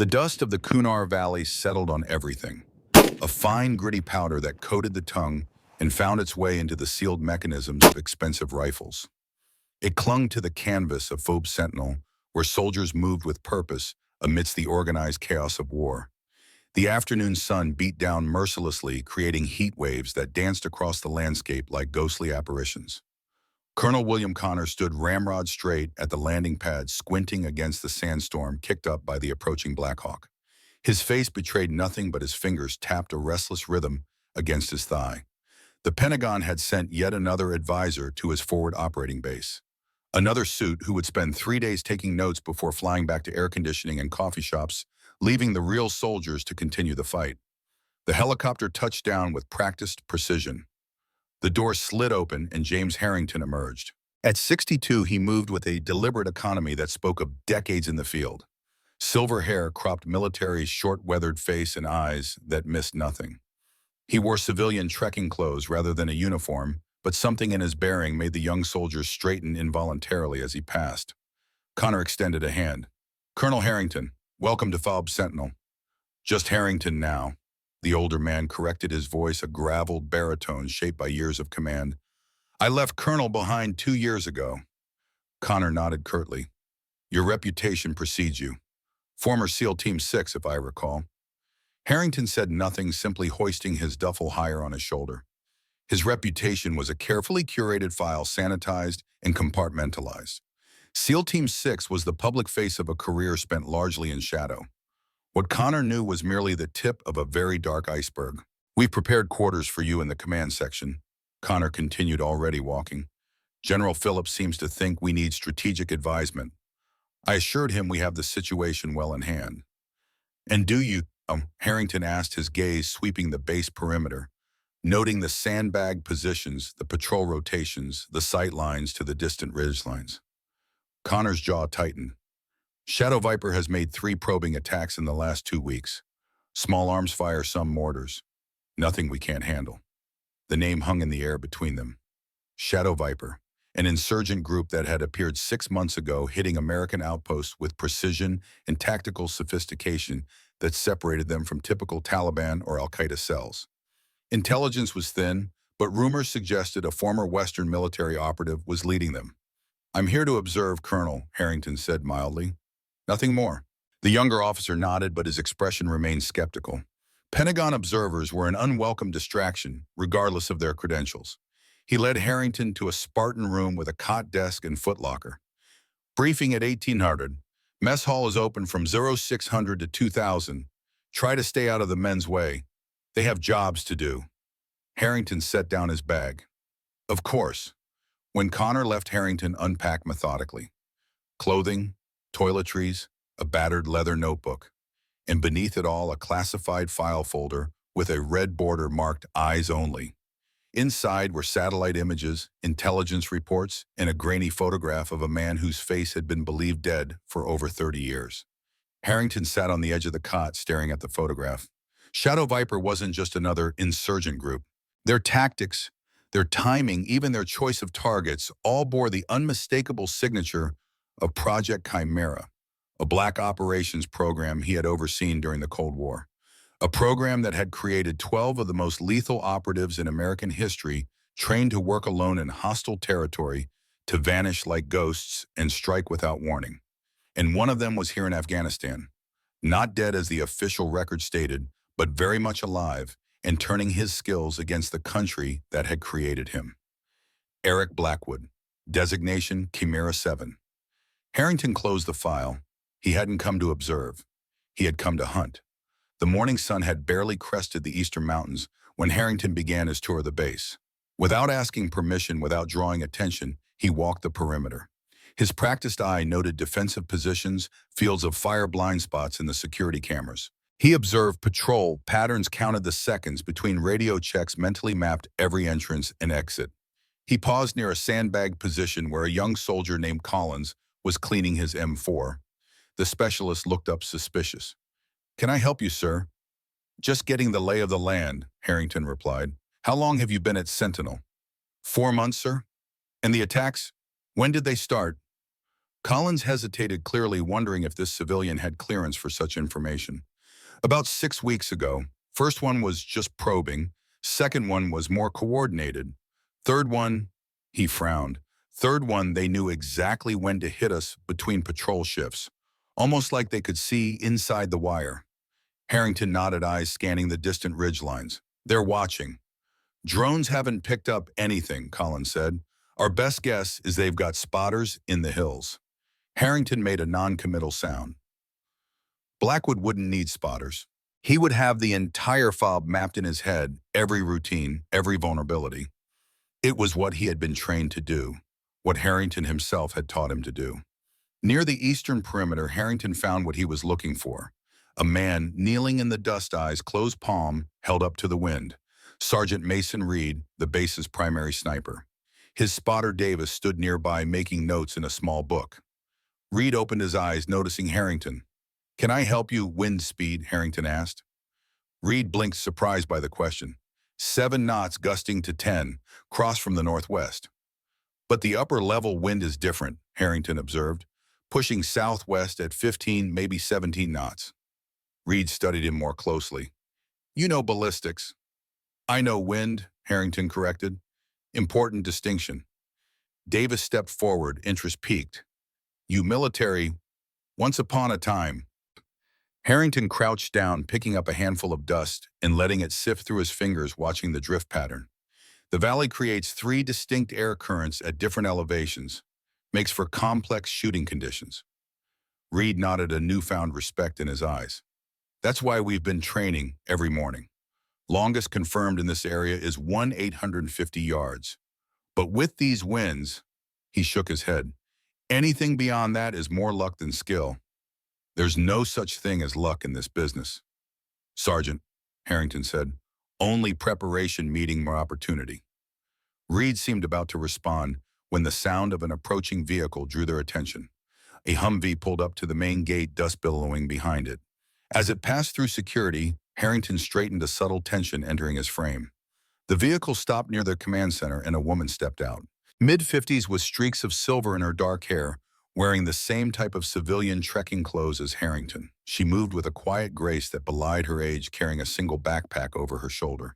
The dust of the Kunar Valley settled on everything, a fine, gritty powder that coated the tongue and found its way into the sealed mechanisms of expensive rifles. It clung to the canvas of Phobe Sentinel, where soldiers moved with purpose amidst the organized chaos of war. The afternoon sun beat down mercilessly, creating heat waves that danced across the landscape like ghostly apparitions. Colonel William Connor stood ramrod straight at the landing pad, squinting against the sandstorm kicked up by the approaching Blackhawk. His face betrayed nothing but his fingers tapped a restless rhythm against his thigh. The Pentagon had sent yet another advisor to his forward operating base. Another suit who would spend 3 days taking notes before flying back to air conditioning and coffee shops, leaving the real soldiers to continue the fight. The helicopter touched down with practiced precision. The door slid open and James Harrington emerged. At 62, he moved with a deliberate economy that spoke of decades in the field. Silver hair cropped military's short-weathered face and eyes that missed nothing. He wore civilian trekking clothes rather than a uniform, but something in his bearing made the young soldier straighten involuntarily as he passed. Connor extended a hand. "Colonel Harrington, welcome to Phobe Sentinel." "Just Harrington now." The older man corrected his voice, a graveled baritone shaped by years of command. "I left Colonel behind 2 years ago." Connor nodded curtly. "Your reputation precedes you. Former SEAL Team 6, if I recall." Harrington said nothing, simply hoisting his duffel higher on his shoulder. His reputation was a carefully curated file, sanitized and compartmentalized. SEAL Team 6 was the public face of a career spent largely in shadow. What Connor knew was merely the tip of a very dark iceberg. "We've prepared quarters for you in the command section." Connor continued, already walking. "General Phillips seems to think we need strategic advisement." I assured him we have the situation well in hand. "And do you?" Harrington asked, his gaze sweeping the base perimeter, noting the sandbag positions, the patrol rotations, the sight lines to the distant ridge lines. Connor's jaw tightened. "Shadow Viper has made 3 probing attacks in the last 2 weeks. Small arms fire, some mortars. Nothing we can't handle." The name hung in the air between them. Shadow Viper, an insurgent group that had appeared 6 months ago, hitting American outposts with precision and tactical sophistication that separated them from typical Taliban or Al-Qaeda cells. Intelligence was thin, but rumors suggested a former Western military operative was leading them. "I'm here to observe, Colonel," Harrington said mildly. "Nothing more." The younger officer nodded, but his expression remained skeptical. Pentagon observers were an unwelcome distraction, regardless of their credentials. He led Harrington to a Spartan room with a cot desk and footlocker. "Briefing at 1800. Mess hall is open from 0600 to 2000. Try to stay out of the men's way. They have jobs to do." Harrington set down his bag. "Of course." When Connor left, Harrington unpacked methodically. Clothing, toiletries, a battered leather notebook, and beneath it all a classified file folder with a red border marked "Eyes Only." Inside were satellite images, intelligence reports, and a grainy photograph of a man whose face had been believed dead for over 30 years. Harrington sat on the edge of the cot, staring at the photograph. Shadow Viper wasn't just another insurgent group. Their tactics, their timing, even their choice of targets, all bore the unmistakable signature of Project Chimera, a black operations program he had overseen during the Cold War. A program that had created 12 of the most lethal operatives in American history, trained to work alone in hostile territory, to vanish like ghosts and strike without warning. And one of them was here in Afghanistan, not dead as the official record stated, but very much alive and turning his skills against the country that had created him. Eric Blackwood, designation Chimera 7. Harrington closed the file. He hadn't come to observe. He had come to hunt. The morning sun had barely crested the eastern mountains when Harrington began his tour of the base. Without asking permission, without drawing attention, he walked the perimeter. His practiced eye noted defensive positions, fields of fire, blind spots in the security cameras. He observed patrol patterns, counted the seconds between radio checks, mentally mapped every entrance and exit. He paused near a sandbag position where a young soldier named Collins was cleaning his M4. The specialist looked up suspicious. "Can I help you, sir?" "Just getting the lay of the land," Harrington replied. "How long have you been at Sentinel?" 4 months, sir." "And the attacks? When did they start?" Collins hesitated, clearly wondering if this civilian had clearance for such information. About 6 weeks ago, first one was just probing, second one was more coordinated. Third one, he frowned. Third one, they knew exactly when to hit us between patrol shifts, almost like they could see inside the wire. Harrington nodded, eyes scanning the distant ridgelines. They're watching. Drones haven't picked up anything, Collins said. Our best guess is they've got spotters in the hills. Harrington made a non-committal sound. Blackwood wouldn't need spotters. He would have the entire fob mapped in his head, every routine, every vulnerability. It was what he had been trained to do, what Harrington himself had taught him to do. Near the eastern perimeter, Harrington found what he was looking for. A man kneeling in the dust, eyes closed, palm held up to the wind. Sergeant Mason Reed, the base's primary sniper. His spotter Davis stood nearby, making notes in a small book. Reed opened his eyes, noticing Harrington. "Can I help you, wind speed?" Harrington asked. Reed blinked, surprised by the question. 7 knots gusting to 10, cross from the northwest. But the upper level wind is different, Harrington observed, pushing southwest at 15, maybe 17 knots. Reed studied him more closely. "You know ballistics." "I know wind," Harrington corrected. "Important distinction." Davis stepped forward, interest piqued. "You military, once upon a time." Harrington crouched down, picking up a handful of dust and letting it sift through his fingers, watching the drift pattern. The valley creates 3 distinct air currents at different elevations, makes for complex shooting conditions. Reed nodded, a newfound respect in his eyes. "That's why we've been training every morning. Longest confirmed in this area is 1,850 yards. But with these winds," he shook his head, "anything beyond that is more luck than skill. There's no such thing as luck in this business." "Sergeant," Harrington said, "only preparation meeting more opportunity." Reed seemed about to respond when the sound of an approaching vehicle drew their attention. A Humvee pulled up to the main gate, dust billowing behind it. As it passed through security, Harrington straightened, a subtle tension entering his frame. The vehicle stopped near the command center and a woman stepped out. Mid-50s with streaks of silver in her dark hair, wearing the same type of civilian trekking clothes as Harrington. She moved with a quiet grace that belied her age, carrying a single backpack over her shoulder.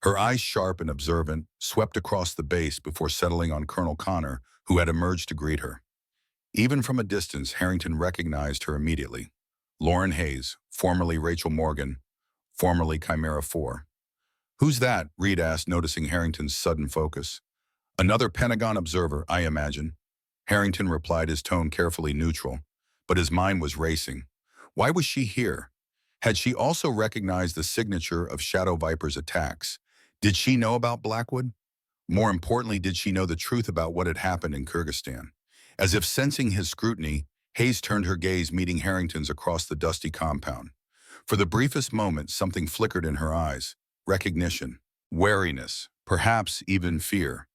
Her eyes, sharp and observant, swept across the base before settling on Colonel Connor, who had emerged to greet her. Even from a distance, Harrington recognized her immediately. Lauren Hayes, formerly Rachel Morgan, formerly Chimera 4. "Who's that?" Reed asked, noticing Harrington's sudden focus. "Another Pentagon observer, I imagine." Harrington replied, his tone carefully neutral, but his mind was racing. Why was she here? Had she also recognized the signature of Shadow Viper's attacks? Did she know about Blackwood? More importantly, did she know the truth about what had happened in Kyrgyzstan? As if sensing his scrutiny, Hayes turned her gaze, meeting Harrington's across the dusty compound. For the briefest moment, something flickered in her eyes. Recognition, wariness, perhaps even fear.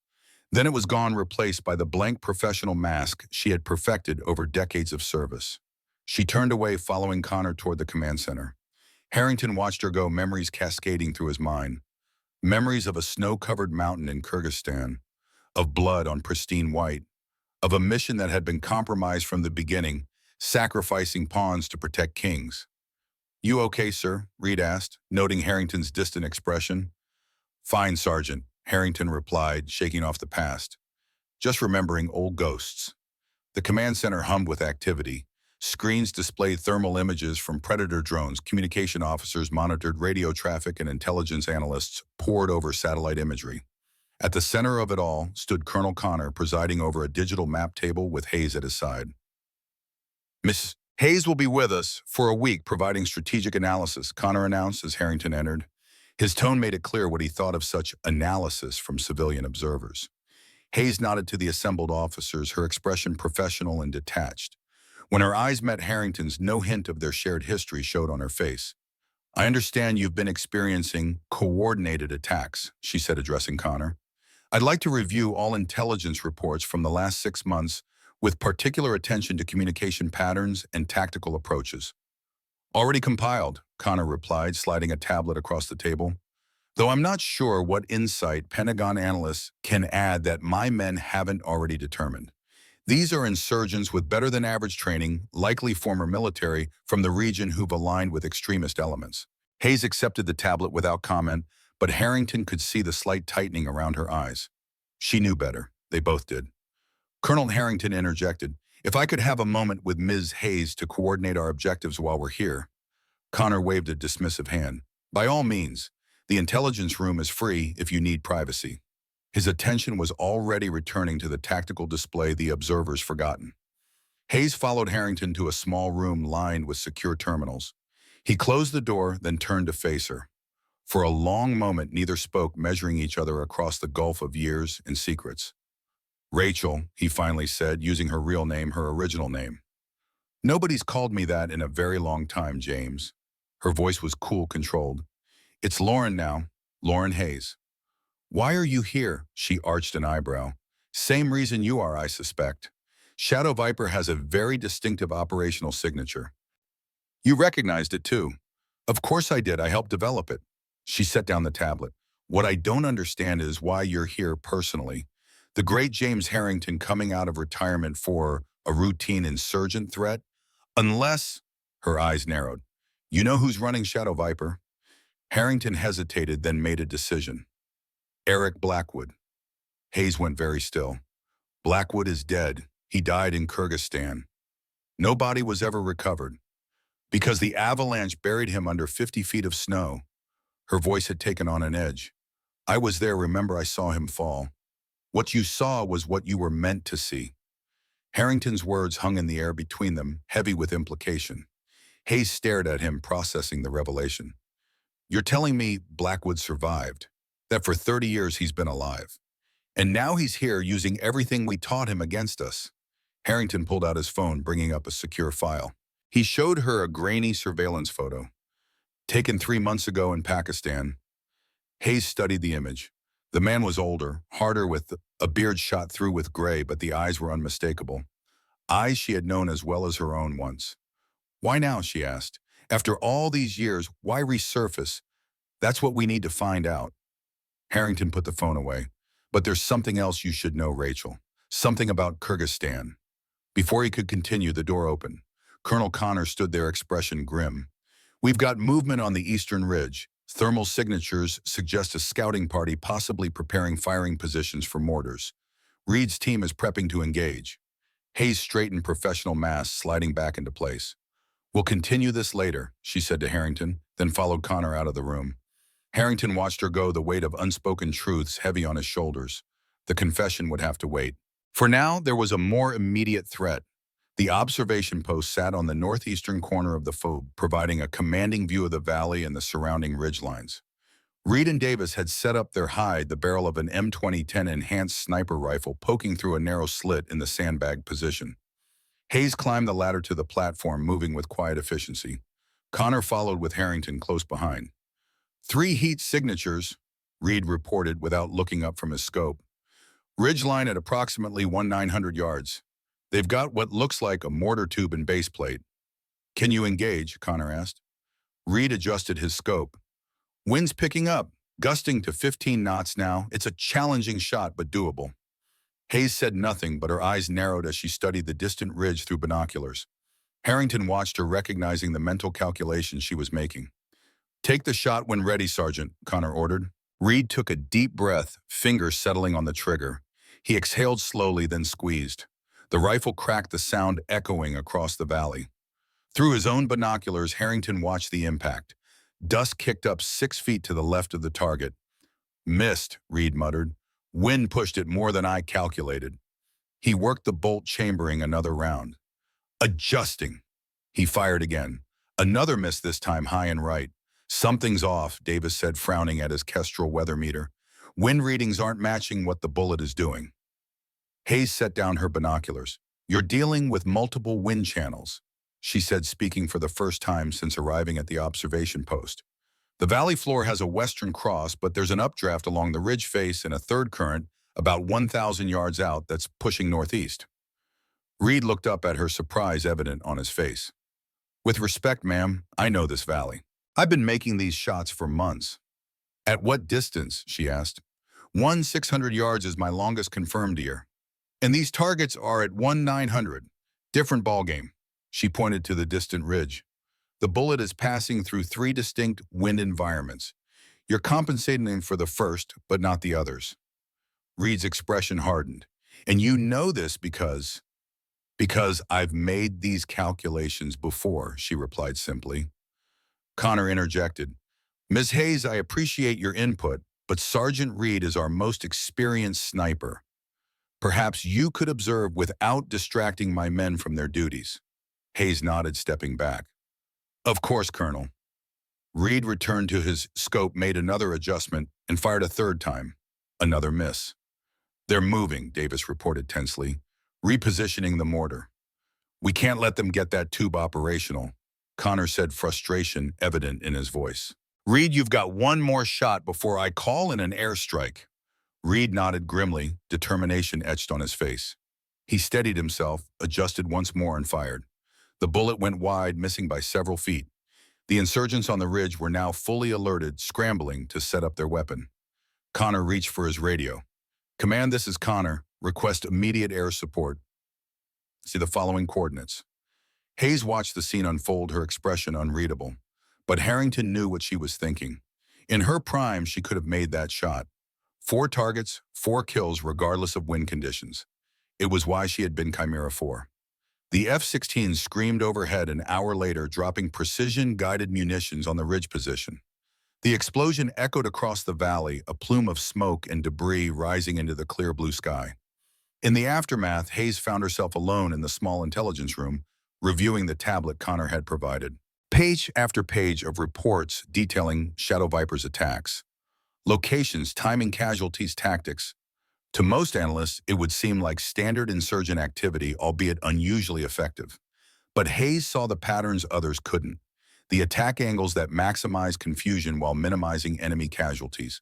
Then it was gone, replaced by the blank professional mask she had perfected over decades of service. She turned away, following Connor toward the command center. Harrington watched her go, memories cascading through his mind. Memories of a snow-covered mountain in Kyrgyzstan, of blood on pristine white, of a mission that had been compromised from the beginning, sacrificing pawns to protect kings. "You okay, sir?" Reed asked, noting Harrington's distant expression. "Fine, Sergeant," Harrington replied, shaking off the past. "Just remembering old ghosts." The command center hummed with activity. Screens displayed thermal images from Predator drones, communication officers monitored radio traffic, and intelligence analysts pored over satellite imagery. At the center of it all stood Colonel Connor, presiding over a digital map table with Hayes at his side. "Miss Hayes will be with us for a week providing strategic analysis," Connor announced as Harrington entered. His tone made it clear what he thought of such analysis from civilian observers. Hayes nodded to the assembled officers, her expression professional and detached. When her eyes met Harrington's, no hint of their shared history showed on her face. "I understand you've been experiencing coordinated attacks," she said, addressing Connor. "I'd like to review all intelligence reports from the last 6 months with particular attention to communication patterns and tactical approaches." "Already compiled," Connor replied, sliding a tablet across the table. "Though I'm not sure what insight Pentagon analysts can add that my men haven't already determined. These are insurgents with better than average training, likely former military from the region who've aligned with extremist elements. Hayes accepted the tablet without comment, but Harrington could see the slight tightening around her eyes. She knew better. They both did. Colonel Harrington interjected, "If I could have a moment with Ms. Hayes to coordinate our objectives while we're here." Connor waved a dismissive hand. "By all means, the intelligence room is free if you need privacy." His attention was already returning to the tactical display the observers forgotten. Hayes followed Harrington to a small room lined with secure terminals. He closed the door, then turned to face her. For a long moment, neither spoke, measuring each other across the gulf of years and secrets. "Rachel," he finally said, using her real name, her original name. "Nobody's called me that in a very long time, James." Her voice was cool, controlled. "It's Lauren now, Lauren Hayes." "Why are you here?" She arched an eyebrow. "Same reason you are, I suspect. Shadow Viper has a very distinctive operational signature." "You recognized it too." "Of course I did. I helped develop it." She set down the tablet. "What I don't understand is why you're here personally. The great James Harrington coming out of retirement for a routine insurgent threat? Unless—" Her eyes narrowed. "You know who's running Shadow Viper?" Harrington hesitated, then made a decision. "Eric Blackwood." Hayes went very still. "Blackwood is dead. He died in Kyrgyzstan. No body was ever recovered, because the avalanche buried him under 50 feet of snow." Her voice had taken on an edge. "I was there, remember, I saw him fall. What you saw was what you were meant to see." Harrington's words hung in the air between them, heavy with implication. Hayes stared at him, processing the revelation. "You're telling me Blackwood survived, that for 30 years he's been alive, and now he's here using everything we taught him against us?" Harrington pulled out his phone, bringing up a secure file. He showed her a grainy surveillance photo, taken 3 months ago in Pakistan. Hayes studied the image. The man was older, harder, with a beard shot through with gray, but the eyes were unmistakable. Eyes she had known as well as her own once. "Why now?" she asked. "After all these years, why resurface? That's what we need to find out." Harrington put the phone away. "But there's something else you should know, Rachel. Something about Kyrgyzstan." Before he could continue, the door opened. Colonel Connor stood there, expression grim. "We've got movement on the eastern ridge. Thermal signatures suggest a scouting party possibly preparing firing positions for mortars. Reed's team is prepping to engage." Hayes straightened professional mask, sliding back into place. "We'll continue this later," she said to Harrington, then followed Connor out of the room. Harrington watched her go, the weight of unspoken truths heavy on his shoulders. The confession would have to wait. For now, there was a more immediate threat. The observation post sat on the northeastern corner of the FOB, providing a commanding view of the valley and the surrounding ridgelines. Reed and Davis had set up their hide, the barrel of an M2010 enhanced sniper rifle poking through a narrow slit in the sandbag position. Hayes climbed the ladder to the platform, moving with quiet efficiency. Connor followed with Harrington close behind. "3 heat signatures," Reed reported without looking up from his scope. "Ridgeline at approximately 1,900 yards. They've got what looks like a mortar tube and base plate." "Can you engage?" Connor asked. Reed adjusted his scope. "Wind's picking up, gusting to 15 knots now. It's a challenging shot, but doable." Hayes said nothing, but her eyes narrowed as she studied the distant ridge through binoculars. Harrington watched her, recognizing the mental calculations she was making. "Take the shot when ready, Sergeant," Connor ordered. Reed took a deep breath, fingers settling on the trigger. He exhaled slowly, then squeezed. The rifle cracked, the sound echoing across the valley. Through his own binoculars, Harrington watched the impact. Dust kicked up 6 feet to the left of the target. "Missed," Reed muttered. "Wind pushed it more than I calculated." He worked the bolt, chambering another round. Adjusting. He fired again. Another miss, this time high and right. "Something's off," Davis said, frowning at his Kestrel weather meter. "Wind readings aren't matching what the bullet is doing." Hayes set down her binoculars. "You're dealing with multiple wind channels," she said, speaking for the first time since arriving at the observation post. "The valley floor has a western cross, but there's an updraft along the ridge face and a third current about 1,000 yards out that's pushing northeast." Reed looked up at her, surprise evident on his face. "With respect, ma'am, I know this valley. I've been making these shots for months." "At what distance?" she asked. 600 yards is my longest confirmed year." And these targets are at 1-900. Different ballgame. She pointed to the distant ridge. The bullet is passing through three distinct wind environments. You're compensating for the first, but not the others. Reed's expression hardened. And you know this because I've made these calculations before, she replied simply. Connor interjected. Ms. Hayes, I appreciate your input, but Sergeant Reed is our most experienced sniper. Perhaps you could observe without distracting my men from their duties. Hayes nodded, stepping back. Of course, Colonel. Reed returned to his scope, made another adjustment, and fired a third time. Another miss. They're moving, Davis reported tensely, repositioning the mortar. We can't let them get that tube operational, Connor said, frustration evident in his voice. Reed, you've got one more shot before I call in an airstrike. Reed nodded grimly, determination etched on his face. He steadied himself, adjusted once more, and fired. The bullet went wide, missing by several feet. The insurgents on the ridge were now fully alerted, scrambling to set up their weapon. Connor reached for his radio. Command, this is Connor. Request immediate air support. See the following coordinates. Hayes watched the scene unfold, her expression unreadable. But Harrington knew what she was thinking. In her prime, she could have made that shot. 4 targets, 4 kills, regardless of wind conditions. It was why she had been Chimera 4. The F-16 screamed overhead an hour later, dropping precision-guided munitions on the ridge position. The explosion echoed across the valley, a plume of smoke and debris rising into the clear blue sky. In the aftermath, Hayes found herself alone in the small intelligence room, reviewing the tablet Connor had provided. Page after page of reports detailing Shadow Viper's attacks. Locations, timing, casualties, tactics. To most analysts, it would seem like standard insurgent activity, albeit unusually effective. But Hayes saw the patterns others couldn't. The attack angles that maximize confusion while minimizing enemy casualties.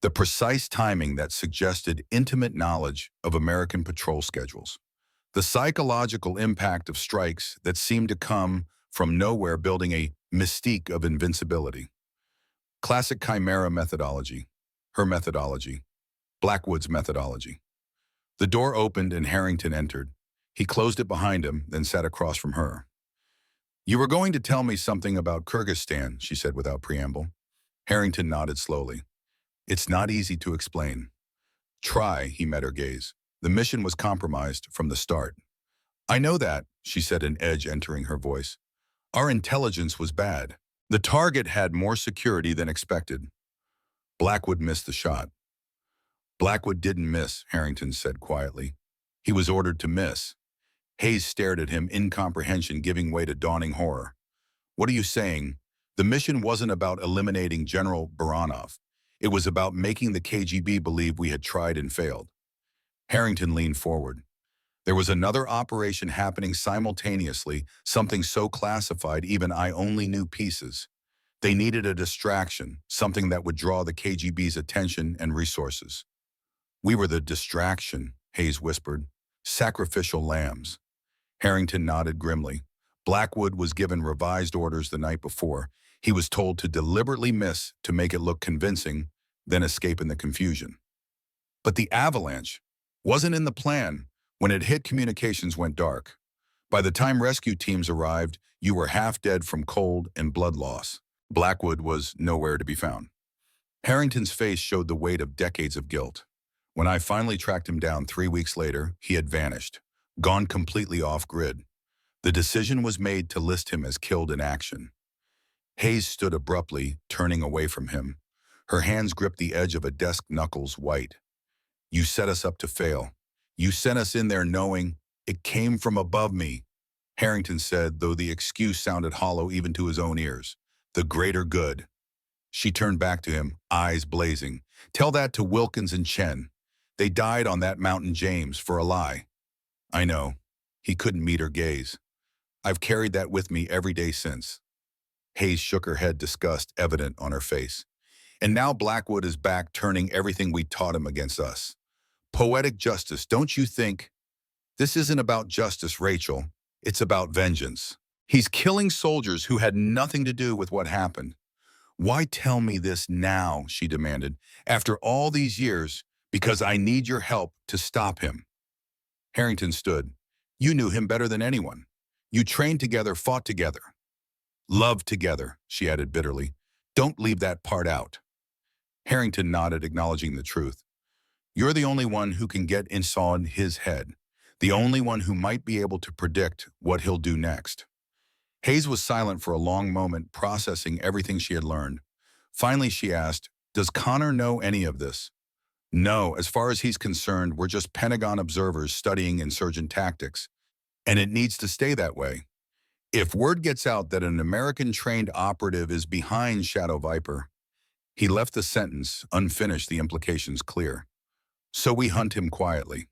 The precise timing that suggested intimate knowledge of American patrol schedules. The psychological impact of strikes that seemed to come from nowhere, building a mystique of invincibility. Classic Chimera methodology. Her methodology. Blackwood's methodology. The door opened and Harrington entered. He closed it behind him, then sat across from her. You were going to tell me something about Kyrgyzstan, she said without preamble. Harrington nodded slowly. It's not easy to explain. Try, he met her gaze. The mission was compromised from the start. I know that, she said, an edge entering her voice. Our intelligence was bad. The target had more security than expected. Blackwood missed the shot. Blackwood didn't miss, Harrington said quietly. He was ordered to miss. Hayes stared at him, incomprehension giving way to dawning horror. What are you saying? The mission wasn't about eliminating General Baranov. It was about making the KGB believe we had tried and failed. Harrington leaned forward. There was another operation happening simultaneously, something so classified even I only knew pieces. They needed a distraction, something that would draw the KGB's attention and resources. We were the distraction, Hayes whispered. Sacrificial lambs. Harrington nodded grimly. Blackwood was given revised orders the night before. He was told to deliberately miss to make it look convincing, then escape in the confusion. But the avalanche wasn't in the plan. When it hit, communications went dark. By the time rescue teams arrived, you were half dead from cold and blood loss. Blackwood was nowhere to be found. Harrington's face showed the weight of decades of guilt. When I finally tracked him down 3 weeks later, he had vanished, gone completely off-grid. The decision was made to list him as killed in action. Hayes stood abruptly, turning away from him. Her hands gripped the edge of a desk, knuckles white. You set us up to fail. You sent us in there knowing it came from above me, Harrington said, though the excuse sounded hollow even to his own ears. The greater good. She turned back to him, eyes blazing. Tell that to Wilkins and Chen. They died on that mountain, James, for a lie. I know. He couldn't meet her gaze. I've carried that with me every day since. Hayes shook her head, disgust evident on her face. And now Blackwood is back, turning everything we taught him against us. Poetic justice, don't you think? This isn't about justice, Rachel. It's about vengeance. He's killing soldiers who had nothing to do with what happened. Why tell me this now, she demanded, after all these years, because I need your help to stop him. Harrington stood. You knew him better than anyone. You trained together, fought together. Loved together, she added bitterly. Don't leave that part out. Harrington nodded, acknowledging the truth. You're the only one who can get inside his head. The only one who might be able to predict what he'll do next. Hayes was silent for a long moment, processing everything she had learned. Finally, she asked, does Connor know any of this? No, as far as he's concerned, we're just Pentagon observers studying insurgent tactics. And it needs to stay that way. If word gets out that an American-trained operative is behind Shadow Viper, he left the sentence unfinished, the implications clear. So we hunt him quietly.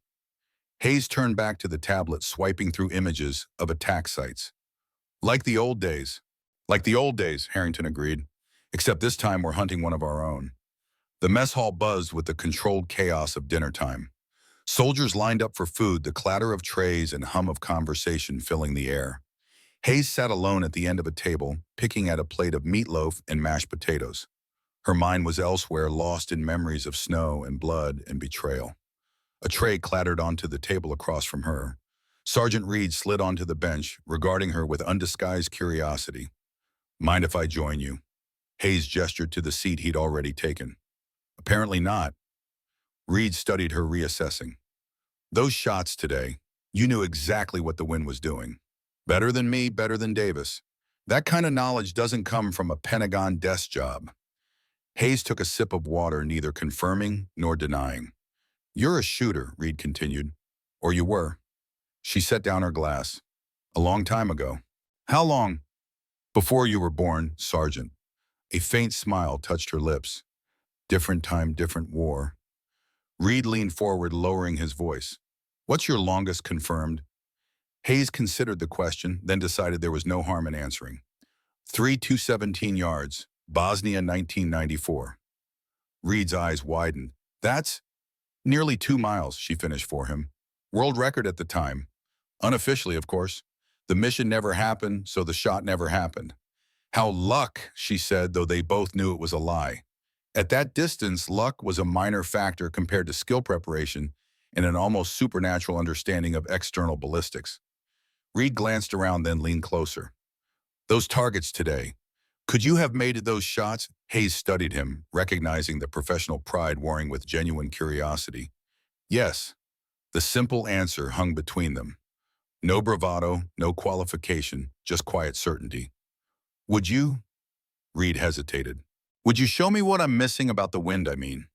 Hayes turned back to the tablet, swiping through images of attack sites. Like the old days. Like the old days, Harrington agreed. Except this time we're hunting one of our own. The mess hall buzzed with the controlled chaos of dinner time. Soldiers lined up for food, the clatter of trays and hum of conversation filling the air. Hayes sat alone at the end of a table, picking at a plate of meatloaf and mashed potatoes. Her mind was elsewhere, lost in memories of snow and blood and betrayal. A tray clattered onto the table across from her. Sergeant Reed slid onto the bench, regarding her with undisguised curiosity. Mind if I join you? Hayes gestured to the seat he'd already taken. Apparently not. Reed studied her, reassessing. Those shots today, you knew exactly what the wind was doing. Better than me, better than Davis. That kind of knowledge doesn't come from a Pentagon desk job. Hayes took a sip of water, neither confirming nor denying. You're a shooter, Reed continued. Or you were. She set down her glass. A long time ago. How long? Before you were born, Sergeant. A faint smile touched her lips. Different time, different war. Reed leaned forward, lowering his voice. What's your longest confirmed? Hayes considered the question, then decided there was no harm in answering. 3,217 yards, Bosnia 1994. Reed's eyes widened. That's nearly 2 miles, she finished for him. World record at the time. Unofficially, of course. The mission never happened, so the shot never happened. How luck, she said, though they both knew it was a lie. At that distance, luck was a minor factor compared to skill preparation and an almost supernatural understanding of external ballistics. Reed glanced around, then leaned closer. Those targets today, could you have made those shots? Hayes studied him, recognizing the professional pride warring with genuine curiosity. Yes. The simple answer hung between them. No bravado, no qualification, just quiet certainty. Would you? Reed hesitated. Would you show me what I'm missing about the wind, I mean?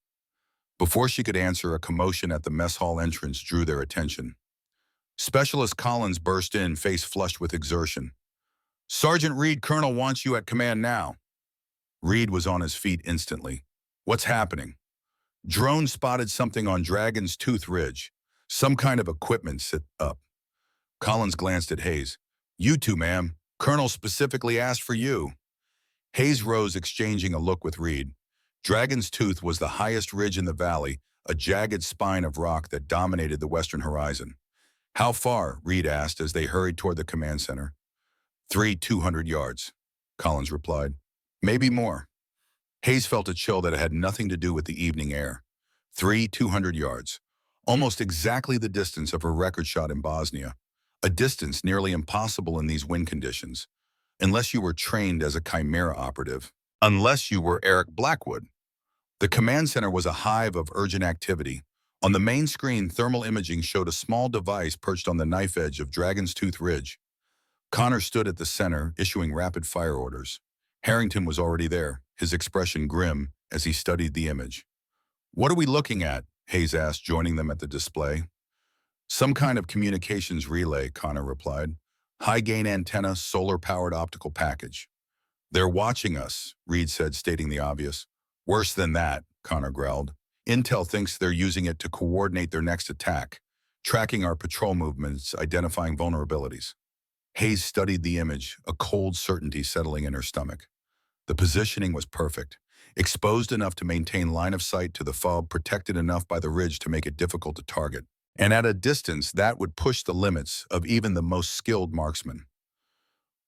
Before she could answer, a commotion at the mess hall entrance drew their attention. Specialist Collins burst in, face flushed with exertion. Sergeant Reed, Colonel wants you at command now. Reed was on his feet instantly. What's happening? Drone spotted something on Dragon's Tooth Ridge. Some kind of equipment set up. Collins glanced at Hayes. You two, ma'am. Colonel specifically asked for you. Hayes rose, exchanging a look with Reed. Dragon's Tooth was the highest ridge in the valley, a jagged spine of rock that dominated the western horizon. How far? Reed asked as they hurried toward the command center. 200 yards, Collins replied. Maybe more. Hayes felt a chill that had nothing to do with the evening air. 200 yards. Almost exactly the distance of her record shot in Bosnia. A distance nearly impossible in these wind conditions. Unless you were trained as a Chimera operative. Unless you were Eric Blackwood. The command center was a hive of urgent activity. On the main screen, thermal imaging showed a small device perched on the knife edge of Dragon's Tooth Ridge. Connor stood at the center, issuing rapid fire orders. Harrington was already there, his expression grim as he studied the image. What are we looking at? Hayes asked, joining them at the display. Some kind of communications relay, Connor replied. High-gain antenna, solar-powered optical package. They're watching us, Reed said, stating the obvious. Worse than that, Connor growled. Intel thinks they're using it to coordinate their next attack, tracking our patrol movements, identifying vulnerabilities. Hayes studied the image, a cold certainty settling in her stomach. The positioning was perfect, exposed enough to maintain line of sight to the fob, protected enough by the ridge to make it difficult to target. And at a distance, that would push the limits of even the most skilled marksman.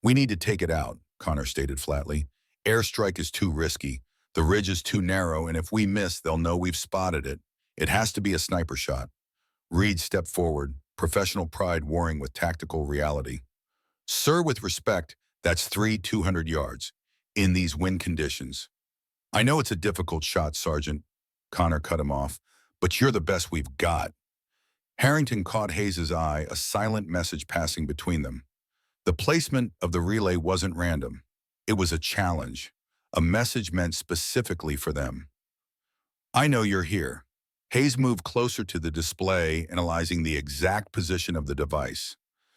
We need to take it out, Connor stated flatly. Airstrike is too risky. The ridge is too narrow, and if we miss, they'll know we've spotted it. It has to be a sniper shot. Reed stepped forward, professional pride warring with tactical reality. Sir, with respect, that's 200 yards in these wind conditions. I know it's a difficult shot, Sergeant. Connor cut him off, but you're the best we've got. Harrington caught Hayes's eye, a silent message passing between them. The placement of the relay wasn't random. It was a challenge, a message meant specifically for them. I know you're here. Hayes moved closer to the display, analyzing the exact position of the device.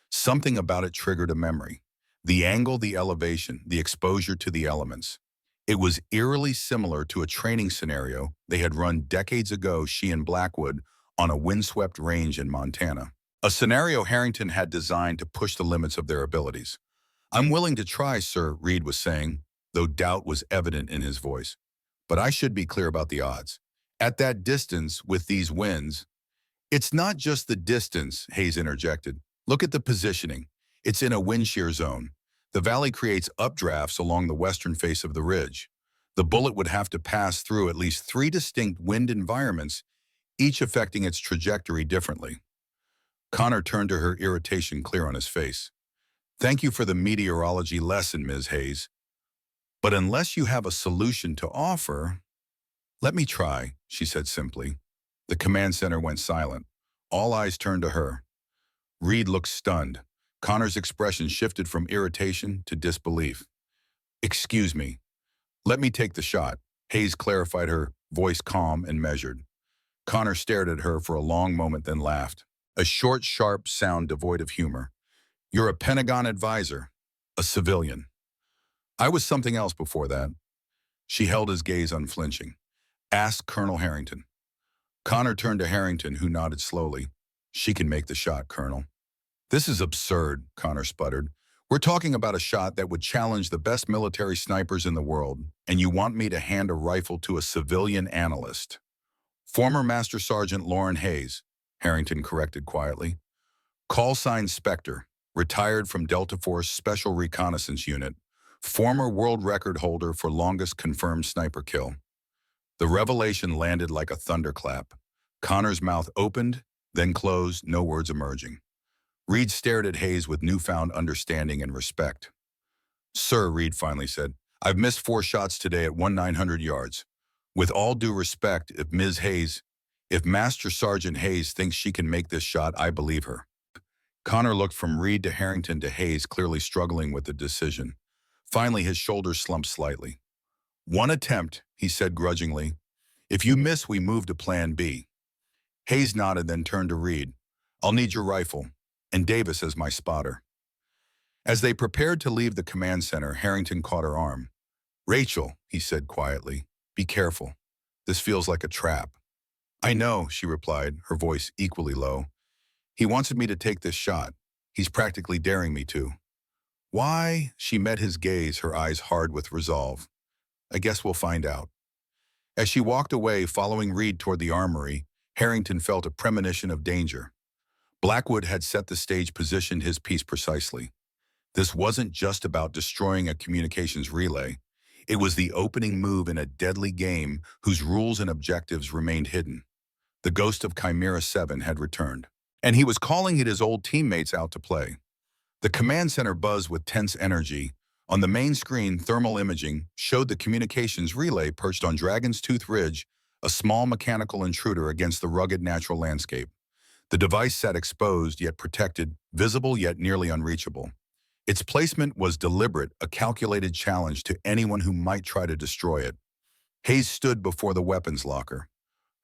Something about it triggered a memory. The angle, the elevation, the exposure to the elements. It was eerily similar to a training scenario they had run decades ago, she and Blackwood, on a windswept range in Montana. A scenario Harrington had designed to push the limits of their abilities. I'm willing to try, sir, Reed was saying, though doubt was evident in his voice. But I should be clear about the odds. At that distance, with these winds, it's not just the distance, Hayes interjected. Look at the positioning. It's in a wind shear zone. The valley creates updrafts along the western face of the ridge. The bullet would have to pass through at least 3 distinct wind environments, each affecting its trajectory differently. Connor turned to her, irritation clear on his face. Thank you for the meteorology lesson, Ms. Hayes. But unless you have a solution to offer, let me try, she said simply. The command center went silent. All eyes turned to her. Reed looked stunned. Connor's expression shifted from irritation to disbelief. Excuse me. Let me take the shot. Hayes clarified, her voice calm and measured. Connor stared at her for a long moment, then laughed. A short, sharp sound devoid of humor. You're a Pentagon advisor. A civilian. I was something else before that. She held his gaze unflinching. Ask Colonel Harrington. Connor turned to Harrington, who nodded slowly. She can make the shot, Colonel. This is absurd, Connor sputtered. We're talking about a shot that would challenge the best military snipers in the world, and you want me to hand a rifle to a civilian analyst. Former Master Sergeant Lauren Hayes, Harrington corrected quietly. Call sign Spectre, retired from Delta Force Special Reconnaissance Unit, former world record holder for longest confirmed sniper kill. The revelation landed like a thunderclap. Connor's mouth opened, then closed, no words emerging. Reed stared at Hayes with newfound understanding and respect. Sir, Reed finally said, I've missed 4 shots today at 900 yards. With all due respect, if Master Sergeant Hayes thinks she can make this shot, I believe her. Connor looked from Reed to Harrington to Hayes, clearly struggling with the decision. Finally, his shoulders slumped slightly. One attempt, he said grudgingly. If you miss, we move to plan B. Hayes nodded, then turned to Reed. I'll need your rifle, and Davis as my spotter. As they prepared to leave the command center, Harrington caught her arm. Rachel, he said quietly, be careful. This feels like a trap. I know, she replied, her voice equally low. He wants me to take this shot. He's practically daring me to. Why? She met his gaze, her eyes hard with resolve. I guess we'll find out. As she walked away, following Reed toward the armory, Harrington felt a premonition of danger. Blackwood had set the stage, positioned his piece precisely. This wasn't just about destroying a communications relay. It was the opening move in a deadly game whose rules and objectives remained hidden. The ghost of Chimera 7 had returned, and he was calling his old teammates out to play. The command center buzzed with tense energy. On the main screen, thermal imaging showed the communications relay perched on Dragon's Tooth Ridge, a small mechanical intruder against the rugged natural landscape. The device sat exposed yet protected, visible yet nearly unreachable. Its placement was deliberate, a calculated challenge to anyone who might try to destroy it. Hayes stood before the weapons locker,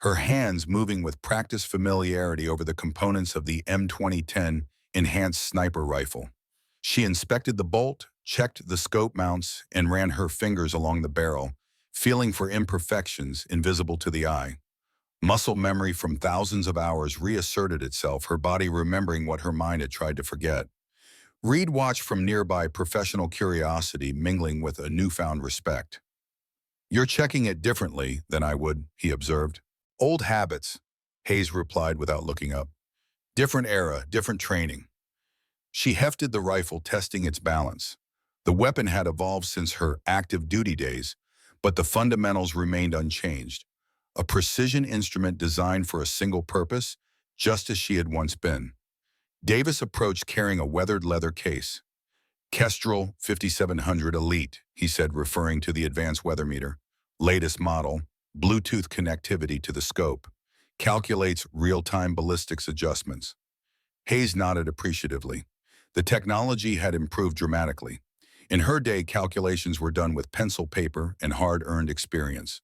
her hands moving with practiced familiarity over the components of the M2010 enhanced sniper rifle. She inspected the bolt, checked the scope mounts, and ran her fingers along the barrel, feeling for imperfections invisible to the eye. Muscle memory from thousands of hours reasserted itself, her body remembering what her mind had tried to forget. Reed watched from nearby, professional curiosity mingling with a newfound respect. You're checking it differently than I would, he observed. Old habits, Hayes replied without looking up. Different era, different training. She hefted the rifle, testing its balance. The weapon had evolved since her active duty days, but the fundamentals remained unchanged. A precision instrument designed for a single purpose, just as she had once been. Davis approached carrying a weathered leather case. Kestrel 5700 Elite, he said, referring to the advanced weather meter. Latest model, Bluetooth connectivity to the scope. Calculates real-time ballistics adjustments. Hayes nodded appreciatively. The technology had improved dramatically. In her day, calculations were done with pencil paper and hard-earned experience.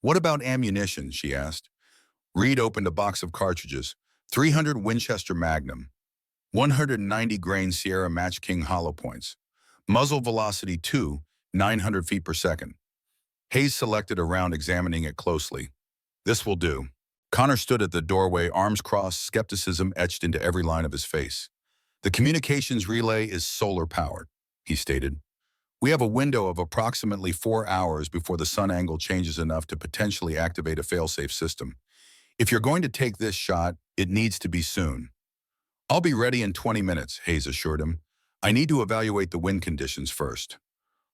What about ammunition, she asked. Reed opened a box of cartridges, 300 Winchester Magnum, 190 grain Sierra Match King hollow points. Muzzle velocity 900 feet per second. Hayes selected a round, examining it closely. This will do. Connor stood at the doorway, arms crossed, skepticism etched into every line of his face. The communications relay is solar-powered, he stated. We have a window of approximately 4 hours before the sun angle changes enough to potentially activate a fail-safe system. If you're going to take this shot, it needs to be soon. I'll be ready in 20 minutes, Hayes assured him. I need to evaluate the wind conditions first.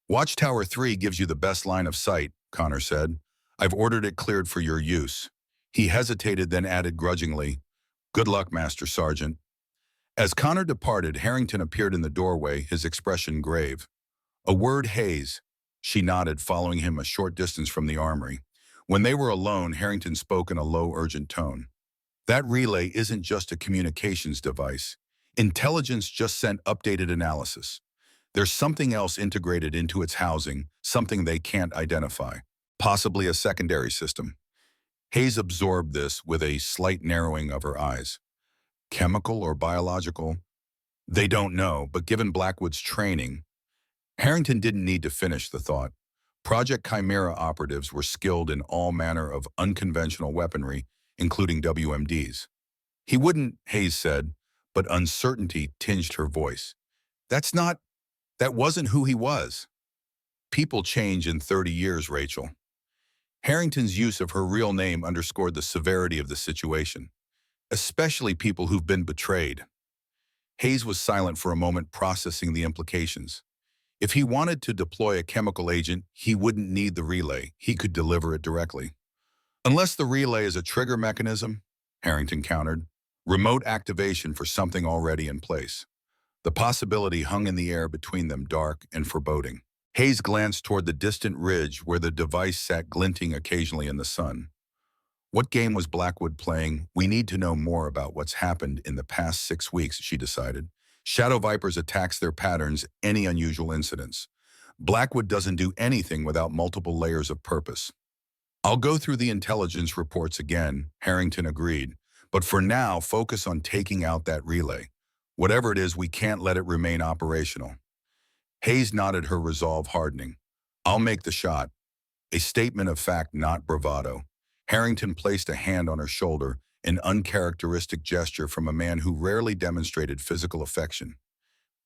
Watchtower 3 gives you the best line of sight, Connor said. I've ordered it cleared for your use. He hesitated, then added grudgingly, Good luck, Master Sergeant. As Connor departed, Harrington appeared in the doorway, his expression grave. A word, Hayes. She nodded, following him a short distance from the armory. When they were alone, Harrington spoke in a low, urgent tone. That relay isn't just a communications device. Intelligence just sent updated analysis. There's something else integrated into its housing, something they can't identify. Possibly a secondary system. Hayes absorbed this with a slight narrowing of her eyes. Chemical or biological? They don't know, but given Blackwood's training, Harrington didn't need to finish the thought. Project Chimera operatives were skilled in all manner of unconventional weaponry, including WMDs. He wouldn't, Hayes said, but uncertainty tinged her voice. That wasn't who he was. People change in 30 years, Rachel. Harrington's use of her real name underscored the severity of the situation, especially people who've been betrayed. Hayes was silent for a moment, processing the implications. If he wanted to deploy a chemical agent, he wouldn't need the relay. He could deliver it directly. Unless the relay is a trigger mechanism, Harrington countered, remote activation for something already in place. The possibility hung in the air between them, dark and foreboding. Hayes glanced toward the distant ridge where the device sat glinting occasionally in the sun. What game was Blackwood playing? We need to know more about what's happened in the past 6 weeks, she decided. Shadow Viper's attacks, their patterns, any unusual incidents. Blackwood doesn't do anything without multiple layers of purpose. I'll go through the intelligence reports again, Harrington agreed, but for now, focus on taking out that relay. Whatever it is, we can't let it remain operational. Hayes nodded, her resolve hardening. I'll make the shot. A statement of fact, not bravado. Harrington placed a hand on her shoulder, an uncharacteristic gesture from a man who rarely demonstrated physical affection.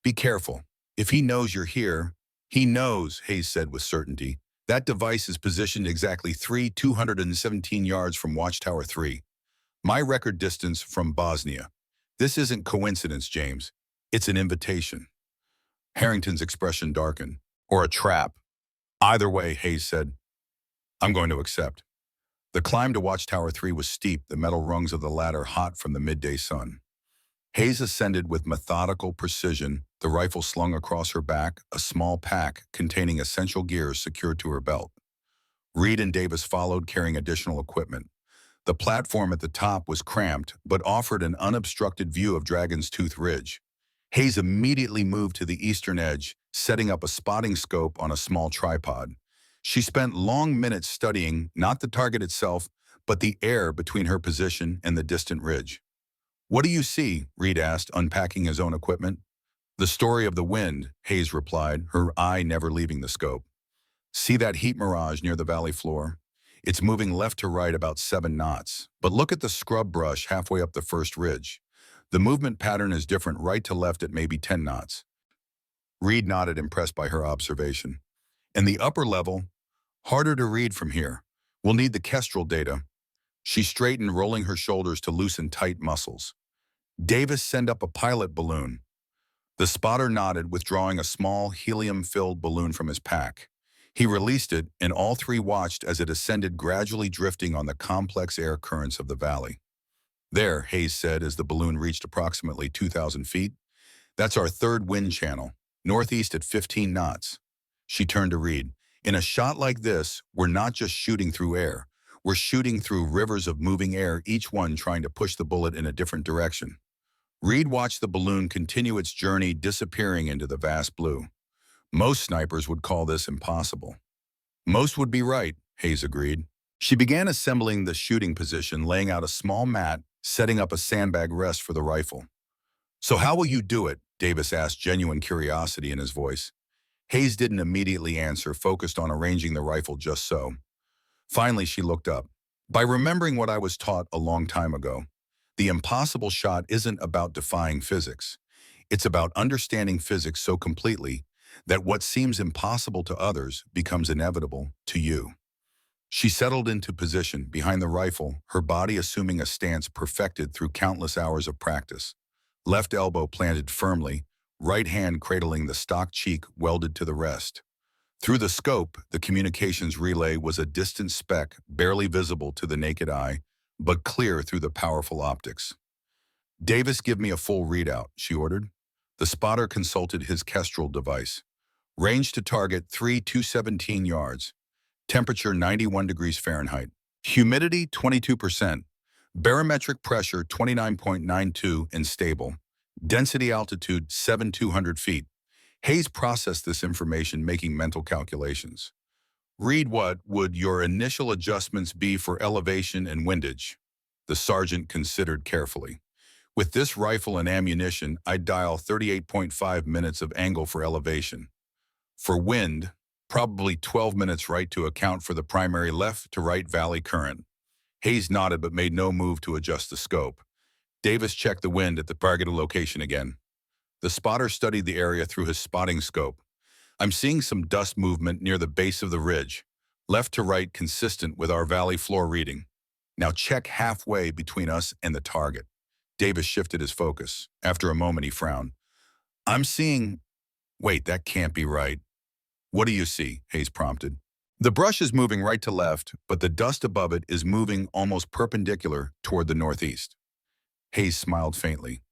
Be careful. If he knows you're here, he knows, Hayes said with certainty. That device is positioned exactly 217 yards from Watchtower 3. My record distance from Bosnia. This isn't coincidence, James. It's an invitation. Harrington's expression darkened. Or a trap. Either way, Hayes said, I'm going to accept. The climb to Watchtower 3 was steep, the metal rungs of the ladder hot from the midday sun. Hayes ascended with methodical precision, the rifle slung across her back, a small pack containing essential gears secured to her belt. Reed and Davis followed, carrying additional equipment. The platform at the top was cramped, but offered an unobstructed view of Dragon's Tooth Ridge. Hayes immediately moved to the eastern edge, setting up a spotting scope on a small tripod. She spent long minutes studying not the target itself, but the air between her position and the distant ridge. What do you see? Reed asked, unpacking his own equipment. The story of the wind, Hayes replied, her eye never leaving the scope. See that heat mirage near the valley floor? It's moving left to right about 7 knots, but look at the scrub brush halfway up the first ridge. The movement pattern is different right to left at maybe 10 knots. Reed nodded, impressed by her observation. And the upper level? Harder to read from here. We'll need the Kestrel data. She straightened, rolling her shoulders to loosen tight muscles. Davis, send up a pilot balloon. The spotter nodded, withdrawing a small helium-filled balloon from his pack. He released it, and all three watched as it ascended, gradually drifting on the complex air currents of the valley. There, Hayes said as the balloon reached approximately 2,000 feet. That's our third wind channel, northeast at 15 knots. She turned to Reed. In a shot like this, we're not just shooting through air. We're shooting through rivers of moving air, each one trying to push the bullet in a different direction. Reed watched the balloon continue its journey, disappearing into the vast blue. Most snipers would call this impossible. Most would be right, Hayes agreed. She began assembling the shooting position, laying out a small mat, setting up a sandbag rest for the rifle. So how will you do it? Davis asked, genuine curiosity in his voice. Hayes didn't immediately answer, focused on arranging the rifle just so. Finally, she looked up. By remembering what I was taught a long time ago, the impossible shot isn't about defying physics. It's about understanding physics so completely that what seems impossible to others becomes inevitable to you. She settled into position behind the rifle, her body assuming a stance perfected through countless hours of practice. Left elbow planted firmly, right hand cradling the stock cheek welded to the rest. Through the scope, the communications relay was a distant speck, barely visible to the naked eye, but clear through the powerful optics. Davis, give me a full readout, she ordered. The spotter consulted his Kestrel device. Range to target 3,217 yards. Temperature 91 degrees Fahrenheit. Humidity 22%. Barometric pressure 29.92 and stable. Density altitude 7,200 feet. Hayes processed this information, making mental calculations. Read, what would your initial adjustments be for elevation and windage? The sergeant considered carefully. With this rifle and ammunition, I'd dial 38.5 minutes of angle for elevation. For wind, probably 12 minutes right to account for the primary left to right valley current. Hayes nodded but made no move to adjust the scope. Davis checked the wind at the targeted location again. The spotter studied the area through his spotting scope. I'm seeing some dust movement near the base of the ridge, left to right consistent with our valley floor reading. Now check halfway between us and the target. Davis shifted his focus. After a moment, he frowned. I'm seeing... Wait, that can't be right. What do you see? Hayes prompted. The brush is moving right to left, but the dust above it is moving almost perpendicular toward the northeast. Hayes smiled faintly.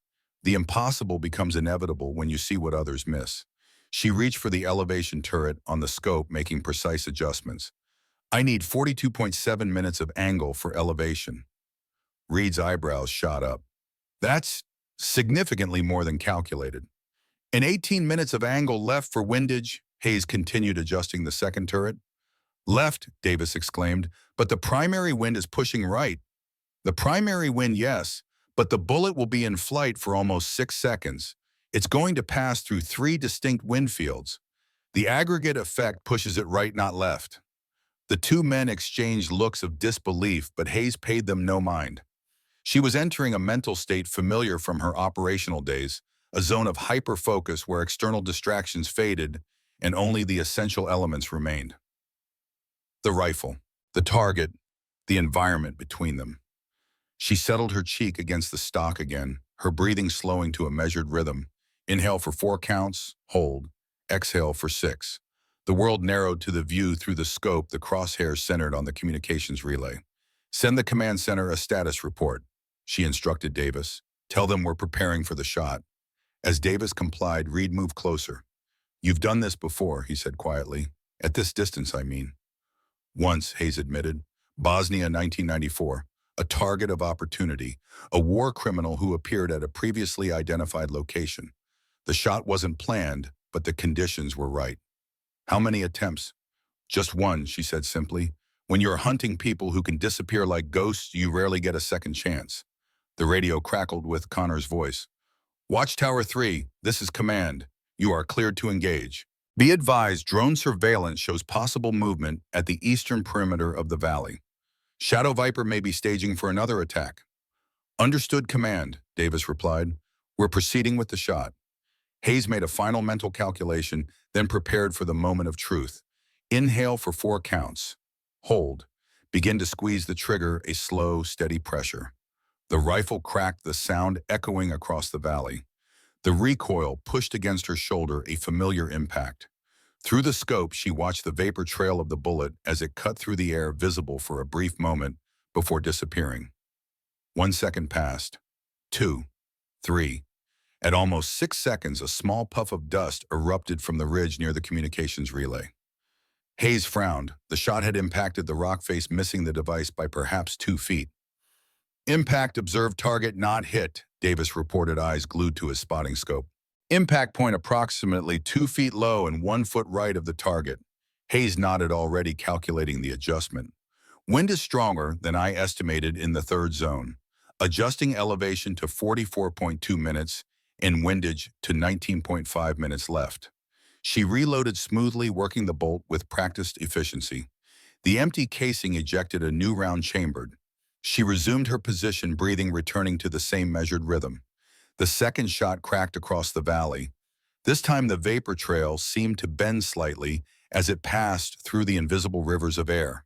The impossible becomes inevitable when you see what others miss. She reached for the elevation turret on the scope, making precise adjustments. I need 42.7 minutes of angle for elevation. Reed's eyebrows shot up. That's significantly more than calculated. And 18 minutes of angle left for windage, Hayes continued adjusting the second turret. Left, Davis exclaimed, but the primary wind is pushing right. The primary wind, yes, but the bullet will be in flight for almost 6 seconds. It's going to pass through 3 distinct wind fields. The aggregate effect pushes it right, not left. The two men exchanged looks of disbelief, but Hayes paid them no mind. She was entering a mental state familiar from her operational days, a zone of hyper-focus where external distractions faded and only the essential elements remained. The rifle, the target, the environment between them. She settled her cheek against the stock again, her breathing slowing to a measured rhythm. Inhale for 4 counts, hold. Exhale for 6. The world narrowed to the view through the scope, the crosshairs centered on the communications relay. Send the command center a status report, she instructed Davis. Tell them we're preparing for the shot. As Davis complied, Reed moved closer. You've done this before, he said quietly. At this distance, I mean. Once, Hayes admitted. Bosnia, 1994. A target of opportunity, a war criminal who appeared at a previously identified location. The shot wasn't planned, but the conditions were right. How many attempts? Just one, she said simply. When you're hunting people who can disappear like ghosts, you rarely get a second chance. The radio crackled with Connor's voice. Watchtower 3, this is command. You are cleared to engage. Be advised, drone surveillance shows possible movement at the eastern perimeter of the valley. Shadow Viper may be staging for another attack. Understood, command, Davis replied. We're proceeding with the shot. Hayes made a final mental calculation, then prepared for the moment of truth. Inhale for 4 counts. Hold. Begin to squeeze the trigger, a slow, steady pressure. The rifle cracked, the sound echoing across the valley. The recoil pushed against her shoulder, a familiar impact. Through the scope, she watched the vapor trail of the bullet as it cut through the air, visible for a brief moment before disappearing. 1 second passed. 2, 3. At almost 6 seconds, a small puff of dust erupted from the ridge near the communications relay. Hayes frowned. The shot had impacted the rock face, missing the device by perhaps 2 feet. Impact observed, target not hit, Davis reported, eyes glued to his spotting scope. Impact point approximately 2 feet low and 1 foot right of the target. Hayes nodded, already calculating the adjustment. Wind is stronger than I estimated in the third zone. Adjusting elevation to 44.2 minutes and windage to 19.5 minutes left. She reloaded smoothly, working the bolt with practiced efficiency. The empty casing ejected a new round chambered. She resumed her position, breathing returning to the same measured rhythm. The second shot cracked across the valley. This time the vapor trail seemed to bend slightly as it passed through the invisible rivers of air.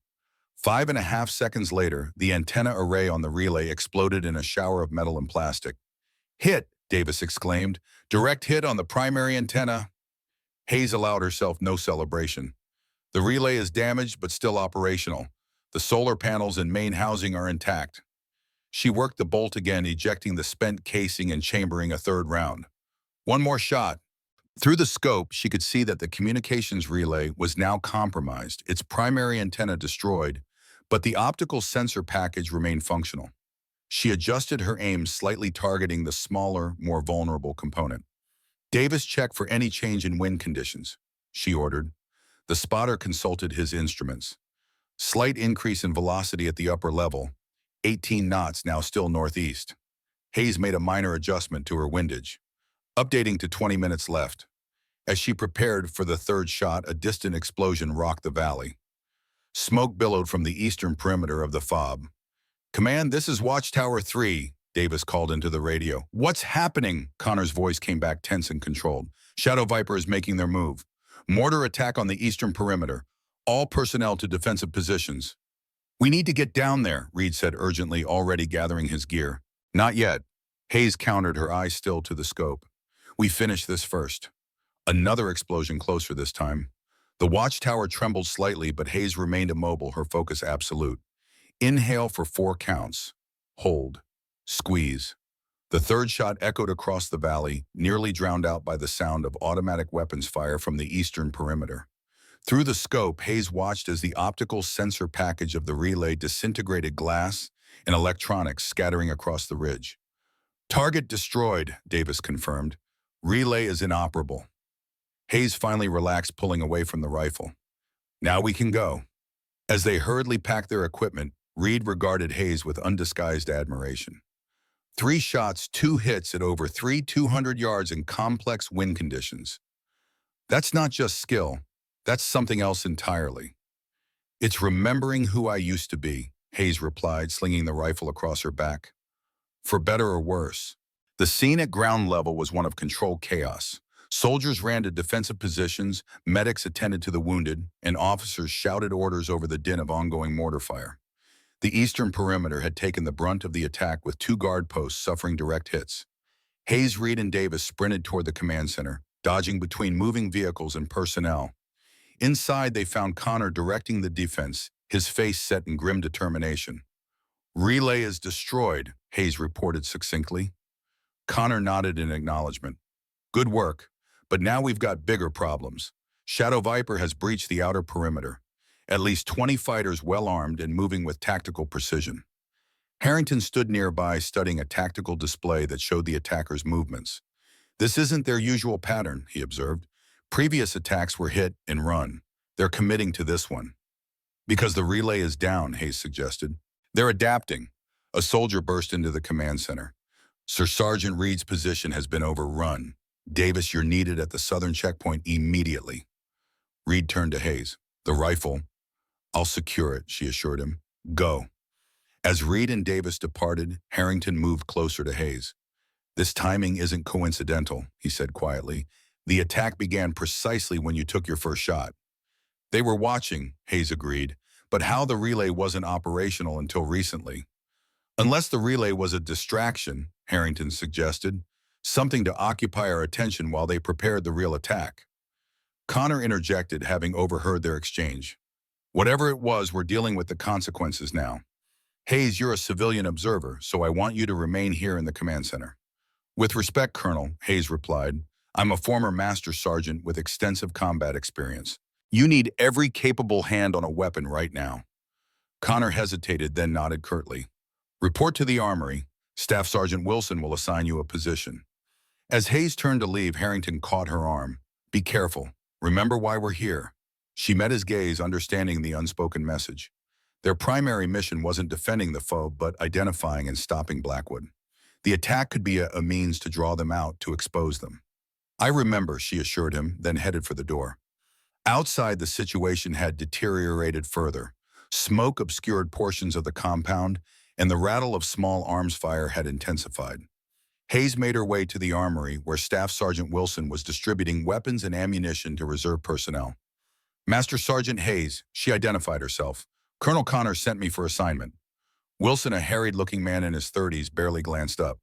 5.5 seconds later, the antenna array on the relay exploded in a shower of metal and plastic. "Hit!" Davis exclaimed. "Direct hit on the primary antenna." Hayes allowed herself no celebration. "The relay is damaged but still operational. The solar panels and main housing are intact." She worked the bolt again, ejecting the spent casing and chambering a third round. One more shot. Through the scope, she could see that the communications relay was now compromised, its primary antenna destroyed, but the optical sensor package remained functional. She adjusted her aim, slightly targeting the smaller, more vulnerable component. "Davis, check for any change in wind conditions," she ordered. The spotter consulted his instruments. Slight increase in velocity at the upper level, 18 knots, now still northeast. Hayes made a minor adjustment to her windage, updating to 20 minutes left. As she prepared for the third shot, a distant explosion rocked the valley. Smoke billowed from the eastern perimeter of the fob. "Command, this is Watchtower 3, Davis called into the radio. "What's happening?" Connor's voice came back tense and controlled. "Shadow Viper is making their move. Mortar attack on the eastern perimeter. All personnel to defensive positions." "We need to get down there," Reed said urgently, already gathering his gear. "Not yet." Hayes countered, her eyes still to the scope. "We finish this first." Another explosion, closer this time. The watchtower trembled slightly, but Hayes remained immobile, her focus absolute. Inhale for 4 counts. Hold. Squeeze. The third shot echoed across the valley, nearly drowned out by the sound of automatic weapons fire from the eastern perimeter. Through the scope, Hayes watched as the optical sensor package of the relay disintegrated, glass and electronics scattering across the ridge. "Target destroyed," Davis confirmed. "Relay is inoperable." Hayes finally relaxed, pulling away from the rifle. "Now we can go." As they hurriedly packed their equipment, Reed regarded Hayes with undisguised admiration. 3 shots, 2 hits at over 200 yards in complex wind conditions. That's not just skill, that's something else entirely. "It's remembering who I used to be," Hayes replied, slinging the rifle across her back. "For better or worse." The scene at ground level was one of controlled chaos. Soldiers ran to defensive positions, medics attended to the wounded, and officers shouted orders over the din of ongoing mortar fire. The eastern perimeter had taken the brunt of the attack, with 2 guard posts suffering direct hits. Hayes, Reed, and Davis sprinted toward the command center, dodging between moving vehicles and personnel. Inside, they found Connor directing the defense, his face set in grim determination. "Relay is destroyed," Hayes reported succinctly. Connor nodded in acknowledgement. "Good work, but now we've got bigger problems. Shadow Viper has breached the outer perimeter. At least 20 fighters, well armed and moving with tactical precision." Harrington stood nearby, studying a tactical display that showed the attackers' movements. "This isn't their usual pattern," he observed. "Previous attacks were hit and run. They're committing to this one." "Because the relay is down," Hayes suggested. "They're adapting." A soldier burst into the command center. "Sir Sergeant Reed's position has been overrun. Davis, you're needed at the southern checkpoint immediately." Reed turned to Hayes. "The rifle." "I'll secure it," she assured him. "Go." As Reed and Davis departed, Harrington moved closer to Hayes. "This timing isn't coincidental," he said quietly. "The attack began precisely when you took your first shot." "They were watching," Hayes agreed, "but how the relay wasn't operational until recently." "Unless the relay was a distraction," Harrington suggested, "something to occupy our attention while they prepared the real attack." Connor interjected, having overheard their exchange. "Whatever it was, we're dealing with the consequences now." Hayes, you're a civilian observer, so I want you to remain here in the command center. With respect, Colonel, Hayes replied, I'm a former master sergeant with extensive combat experience. You need every capable hand on a weapon right now. Connor hesitated, then nodded curtly. Report to the armory. Staff Sergeant Wilson will assign you a position. As Hayes turned to leave, Harrington caught her arm. Be careful. Remember why we're here. She met his gaze, understanding the unspoken message. Their primary mission wasn't defending the foe, but identifying and stopping Blackwood. The attack could be a means to draw them out, to expose them. I remember, she assured him, then headed for the door. Outside, the situation had deteriorated further. Smoke obscured portions of the compound, and the rattle of small arms fire had intensified. Hayes made her way to the armory, where Staff Sergeant Wilson was distributing weapons and ammunition to reserve personnel. Master Sergeant Hayes, she identified herself. Colonel Connor sent me for assignment. Wilson, a harried-looking man in his 30s, barely glanced up.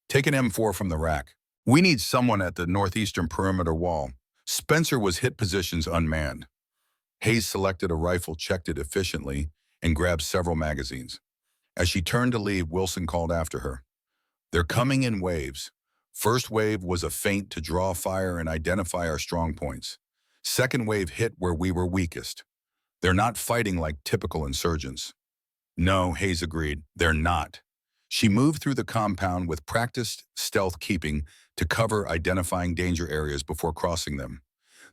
Take an M4 from the rack. We need someone at the northeastern perimeter wall. Spencer was hit positions unmanned. Hayes selected a rifle, checked it efficiently, and grabbed several magazines. As she turned to leave, Wilson called after her. They're coming in waves. First wave was a feint to draw fire and identify our strong points. Second wave hit where we were weakest. They're not fighting like typical insurgents. No, Hayes agreed, they're not. She moved through the compound with practiced stealth keeping to cover identifying danger areas before crossing them.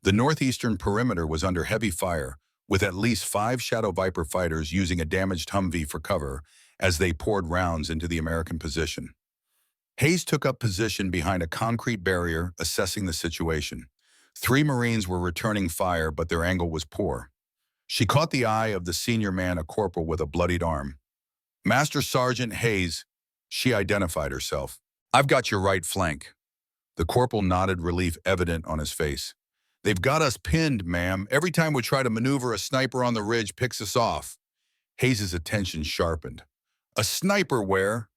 The northeastern perimeter was under heavy fire, with at least 5 Shadow Viper fighters using a damaged Humvee for cover as they poured rounds into the American position. Hayes took up position behind a concrete barrier, assessing the situation. 3 Marines were returning fire, but their angle was poor. She caught the eye of the senior man, a corporal with a bloodied arm. Master Sergeant Hayes, she identified herself. I've got your right flank. The corporal nodded, relief evident on his face. They've got us pinned, ma'am. Every time we try to maneuver, a sniper on the ridge picks us off. Hayes's attention sharpened. A sniper where?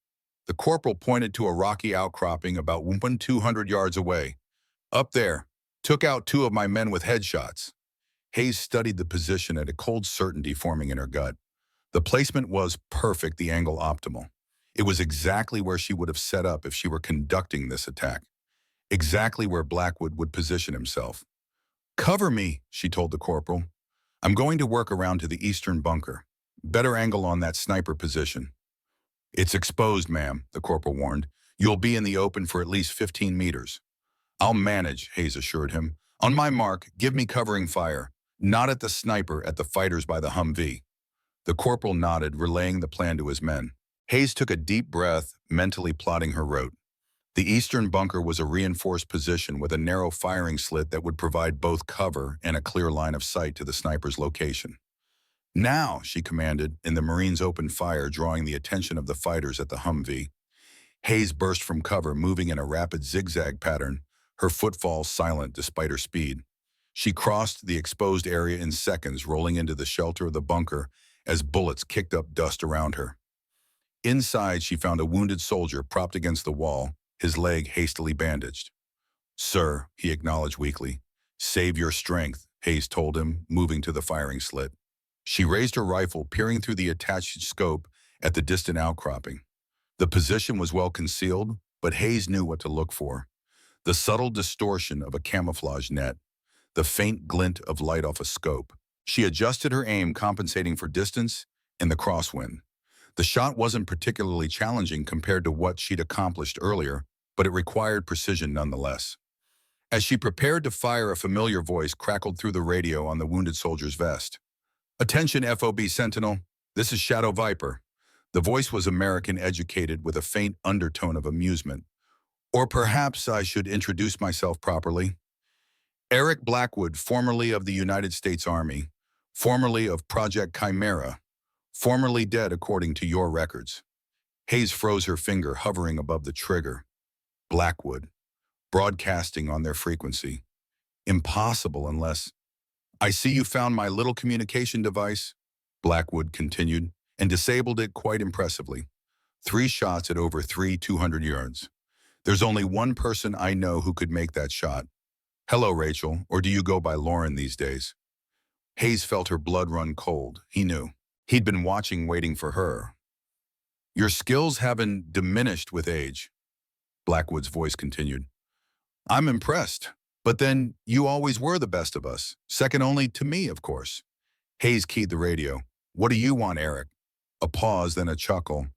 The corporal pointed to a rocky outcropping about 200 yards away. Up there. Took out 2 of my men with headshots. Hayes studied the position, at a cold certainty forming in her gut. The placement was perfect, the angle optimal. It was exactly where she would have set up if she were conducting this attack. Exactly where Blackwood would position himself. Cover me, she told the corporal. I'm going to work around to the eastern bunker. Better angle on that sniper position. It's exposed, ma'am, the corporal warned. You'll be in the open for at least 15 meters. I'll manage, Hayes assured him. On my mark, give me covering fire. Not at the sniper, at the fighters by the Humvee. The corporal nodded, relaying the plan to his men. Hayes took a deep breath, mentally plotting her route. The eastern bunker was a reinforced position with a narrow firing slit that would provide both cover and a clear line of sight to the sniper's location. Now, she commanded, and the Marines opened fire, drawing the attention of the fighters at the Humvee. Hayes burst from cover, moving in a rapid zigzag pattern, her footfalls silent despite her speed. She crossed the exposed area in seconds, rolling into the shelter of the bunker as bullets kicked up dust around her. Inside, she found a wounded soldier propped against the wall, his leg hastily bandaged. Sir, he acknowledged weakly. Save your strength, Hayes told him, moving to the firing slit. She raised her rifle, peering through the attached scope at the distant outcropping. The position was well concealed, but Hayes knew what to look for. The subtle distortion of a camouflage net, the faint glint of light off a scope. She adjusted her aim, compensating for distance and the crosswind. The shot wasn't particularly challenging compared to what she'd accomplished earlier, but it required precision nonetheless. As she prepared to fire, a familiar voice crackled through the radio on the wounded soldier's vest. Attention, FOB Sentinel. This is Shadow Viper. The voice was American, educated, with a faint undertone of amusement. Or perhaps I should introduce myself properly. Eric Blackwood, formerly of the United States Army, formerly of Project Chimera, formerly dead according to your records. Hayes froze her finger, hovering above the trigger. Blackwood, broadcasting on their frequency. Impossible unless... I see you found my little communication device, Blackwood continued, and disabled it quite impressively. 3 shots at over 200 yards. There's only one person I know who could make that shot. Hello, Rachel, or do you go by Lauren these days? Hayes felt her blood run cold. He knew. He'd been watching, waiting for her. Your skills haven't diminished with age, Blackwood's voice continued. I'm impressed. But then you always were the best of us, second only to me, of course. Hayes keyed the radio. What do you want, Eric? A pause, then a chuckle.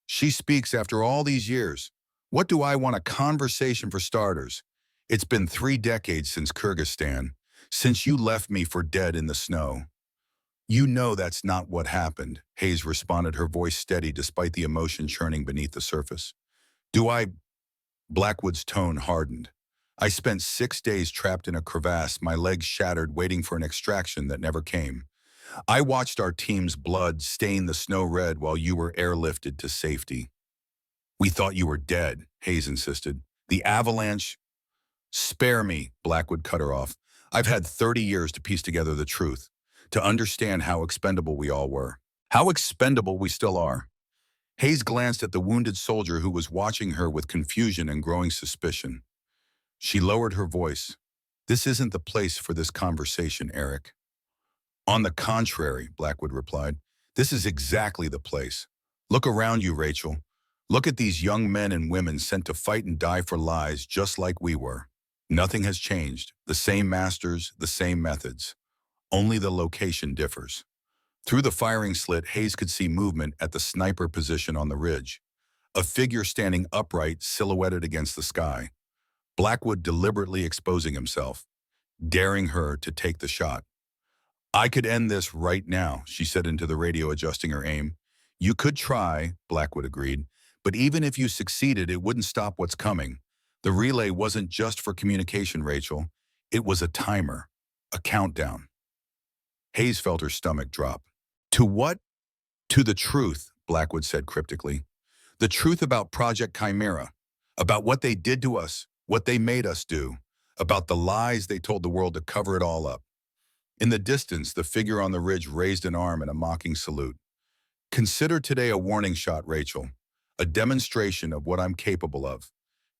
She speaks after all these years. What do I want? A conversation for starters. It's been 3 decades since Kyrgyzstan, since you left me for dead in the snow. You know that's not what happened, Hayes responded, her voice steady despite the emotion churning beneath the surface. Do I? Blackwood's tone hardened. I spent 6 days trapped in a crevasse, my legs shattered, waiting for an extraction that never came. I watched our team's blood stain the snow red while you were airlifted to safety. We thought you were dead, Hayes insisted. The avalanche? Spare me, Blackwood cut her off. I've had 30 years to piece together the truth, to understand how expendable we all were. How expendable we still are. Hayes glanced at the wounded soldier who was watching her with confusion and growing suspicion. She lowered her voice. This isn't the place for this conversation, Eric. On the contrary, Blackwood replied, this is exactly the place. Look around you, Rachel. Look at these young men and women sent to fight and die for lies just like we were. Nothing has changed. The same masters, the same methods. Only the location differs. Through the firing slit, Hayes could see movement at the sniper position on the ridge. A figure standing upright, silhouetted against the sky. Blackwood deliberately exposing himself, daring her to take the shot. I could end this right now, she said into the radio, adjusting her aim. You could try, Blackwood agreed, but even if you succeeded, it wouldn't stop what's coming. The relay wasn't just for communication, Rachel. It was a timer, a countdown. Hayes felt her stomach drop. To what? To the truth, Blackwood said cryptically. The truth about Project Chimera, about what they did to us, what they made us do, about the lies they told the world to cover it all up. In the distance, the figure on the ridge raised an arm in a mocking salute. Consider today a warning shot, Rachel, a demonstration of what I'm capable of.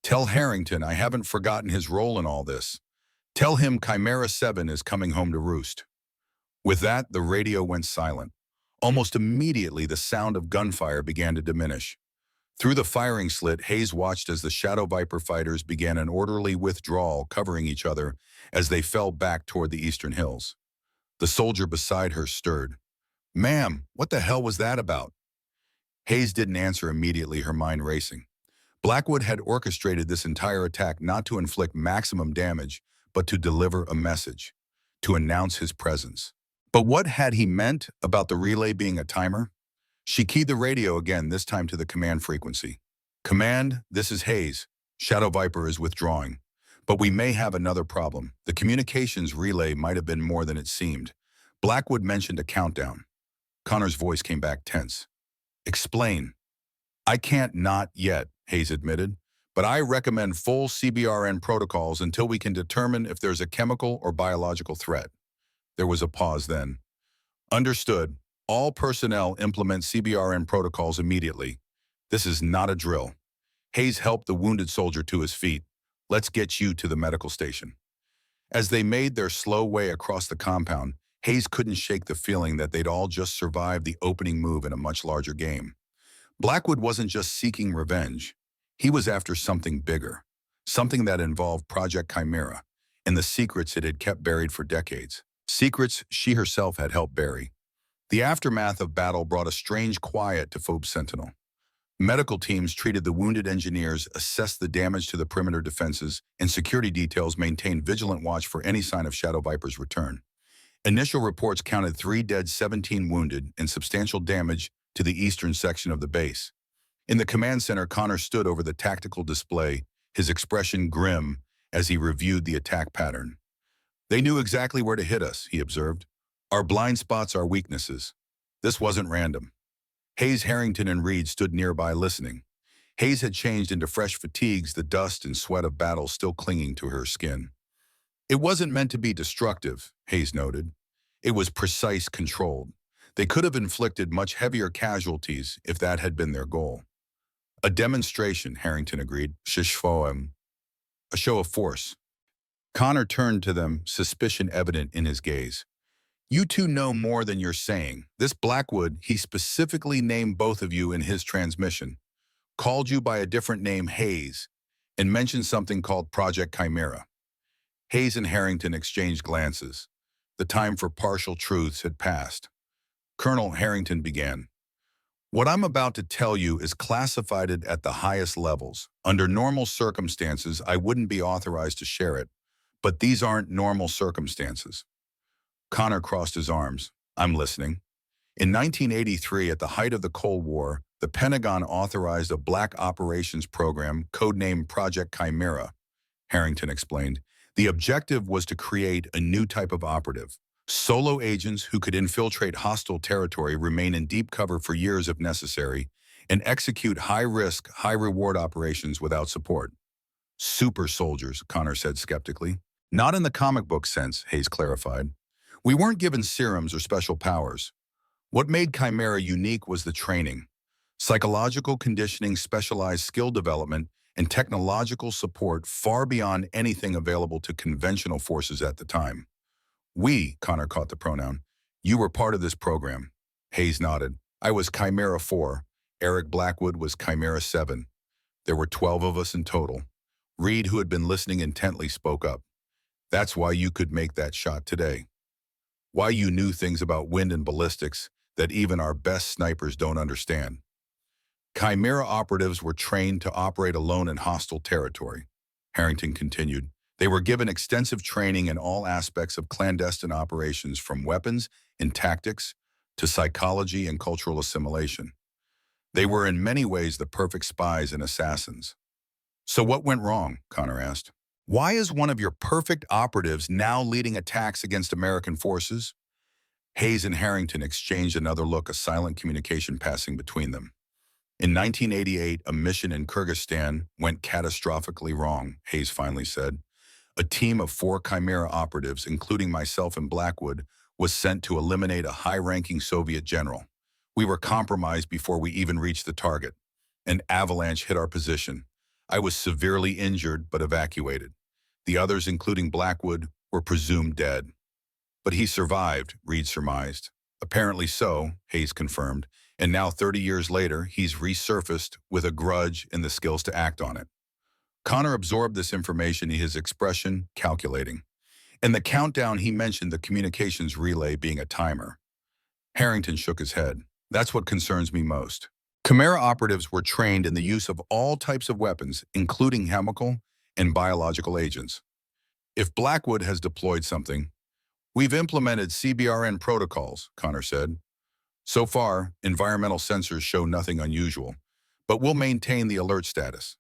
Tell Harrington I haven't forgotten his role in all this. Tell him Chimera 7 is coming home to roost. With that, the radio went silent. Almost immediately, the sound of gunfire began to diminish. Through the firing slit, Hayes watched as the Shadow Viper fighters began an orderly withdrawal, covering each other as they fell back toward the eastern hills. The soldier beside her stirred. Ma'am, what the hell was that about? Hayes didn't answer immediately, her mind racing. Blackwood had orchestrated this entire attack not to inflict maximum damage, but to deliver a message, to announce his presence. But what had he meant about the relay being a timer? She keyed the radio again, this time to the command frequency. Command, this is Hayes. Shadow Viper is withdrawing. But we may have another problem. The communications relay might have been more than it seemed. Blackwood mentioned a countdown. Connor's voice came back tense. Explain. I can't not yet, Hayes admitted, but I recommend full CBRN protocols until we can determine if there's a chemical or biological threat. There was a pause then. Understood. All personnel implement CBRN protocols immediately. This is not a drill. Hayes helped the wounded soldier to his feet. Let's get you to the medical station. As they made their slow way across the compound, Hayes couldn't shake the feeling that they'd all just survived the opening move in a much larger game. Blackwood wasn't just seeking revenge. He was after something bigger, something that involved Project Chimera and the secrets it had kept buried for decades, secrets she herself had helped bury. The aftermath of battle brought a strange quiet to Phobe Sentinel. Medical teams treated the wounded engineers, assessed the damage to the perimeter defenses, and security details maintained vigilant watch for any sign of Shadow Viper's return. Initial reports counted 3 dead, 17 wounded, and substantial damage to the eastern section of the base. In the command center, Connor stood over the tactical display, his expression grim as he reviewed the attack pattern. They knew exactly where to hit us, he observed. Our blind spots are weaknesses. This wasn't random. Hayes, Harrington, and Reed stood nearby listening. Hayes had changed into fresh fatigues, the dust and sweat of battle still clinging to her skin. It wasn't meant to be destructive, Hayes noted. It was precise, controlled. They could have inflicted much heavier casualties if that had been their goal. A demonstration, Harrington agreed. A show of force. Connor turned to them, suspicion evident in his gaze. You two know more than you're saying. This Blackwood, he specifically named both of you in his transmission, called you by a different name, Hayes, and mentioned something called Project Chimera. Hayes and Harrington exchanged glances. The time for partial truths had passed. Colonel Harrington began. What I'm about to tell you is classified at the highest levels. Under normal circumstances, I wouldn't be authorized to share it, but these aren't normal circumstances. Connor crossed his arms. I'm listening. In 1983, at the height of the Cold War, the Pentagon authorized a black operations program codenamed Project Chimera, Harrington explained. The objective was to create a new type of operative, solo agents who could infiltrate hostile territory, remain in deep cover for years if necessary, and execute high-risk, high-reward operations without support. Super soldiers, Connor said skeptically. Not in the comic book sense, Hayes clarified. We weren't given serums or special powers. What made Chimera unique was the training, psychological conditioning, specialized skill development, and technological support far beyond anything available to conventional forces at the time. We, Connor caught the pronoun, you were part of this program. Hayes nodded. I was Chimera 4. Eric Blackwood was Chimera 7. There were 12 of us in total. Reed, who had been listening intently, spoke up. That's why you could make that shot today. Why you knew things about wind and ballistics that even our best snipers don't understand. Chimera operatives were trained to operate alone in hostile territory. Harrington continued. They were given extensive training in all aspects of clandestine operations, from weapons and tactics to psychology and cultural assimilation. They were in many ways the perfect spies and assassins. So what went wrong? Connor asked. Why is one of your perfect operatives now leading attacks against American forces? Hayes and Harrington exchanged another look, a silent communication passing between them. In 1988, a mission in Kyrgyzstan went catastrophically wrong, Hayes finally said. A team of 4 Chimera operatives, including myself and Blackwood, was sent to eliminate a high-ranking Soviet general. We were compromised before we even reached the target. An avalanche hit our position. I was severely injured but evacuated. The others, including Blackwood, were presumed dead. But he survived, Reed surmised. Apparently so, Hayes confirmed, and now 30 years later, he's resurfaced with a grudge and the skills to act on it. Connor absorbed this information, his expression calculating. In the countdown, he mentioned the communications relay being a timer. Harrington shook his head. That's what concerns me most. Chimera operatives were trained in the use of all types of weapons, including chemical and biological agents. If Blackwood has deployed something, we've implemented CBRN protocols, Connor said. So far, environmental sensors show nothing unusual, but we'll maintain the alert status.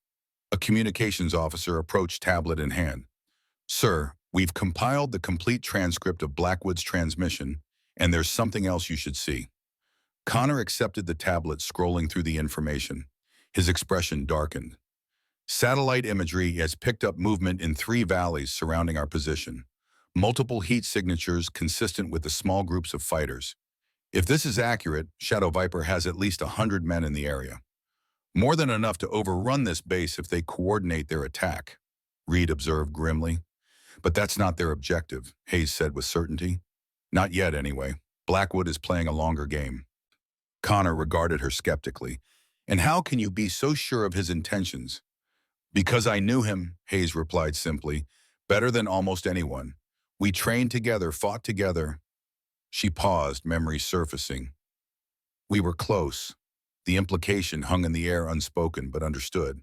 A communications officer approached, tablet in hand. Sir, we've compiled the complete transcript of Blackwood's transmission, and there's something else you should see. Connor accepted the tablet, scrolling through the information. His expression darkened. Satellite imagery has picked up movement in 3 valleys surrounding our position. Multiple heat signatures consistent with the small groups of fighters. If this is accurate, Shadow Viper has at least 100 men in the area. More than enough to overrun this base if they coordinate their attack, Reed observed grimly. But that's not their objective, Hayes said with certainty. Not yet, anyway. Blackwood is playing a longer game. Connor regarded her skeptically. And how can you be so sure of his intentions? Because I knew him, Hayes replied simply, better than almost anyone. We trained together, fought together. She paused, memory surfacing. We were close. The implication hung in the air, unspoken but understood.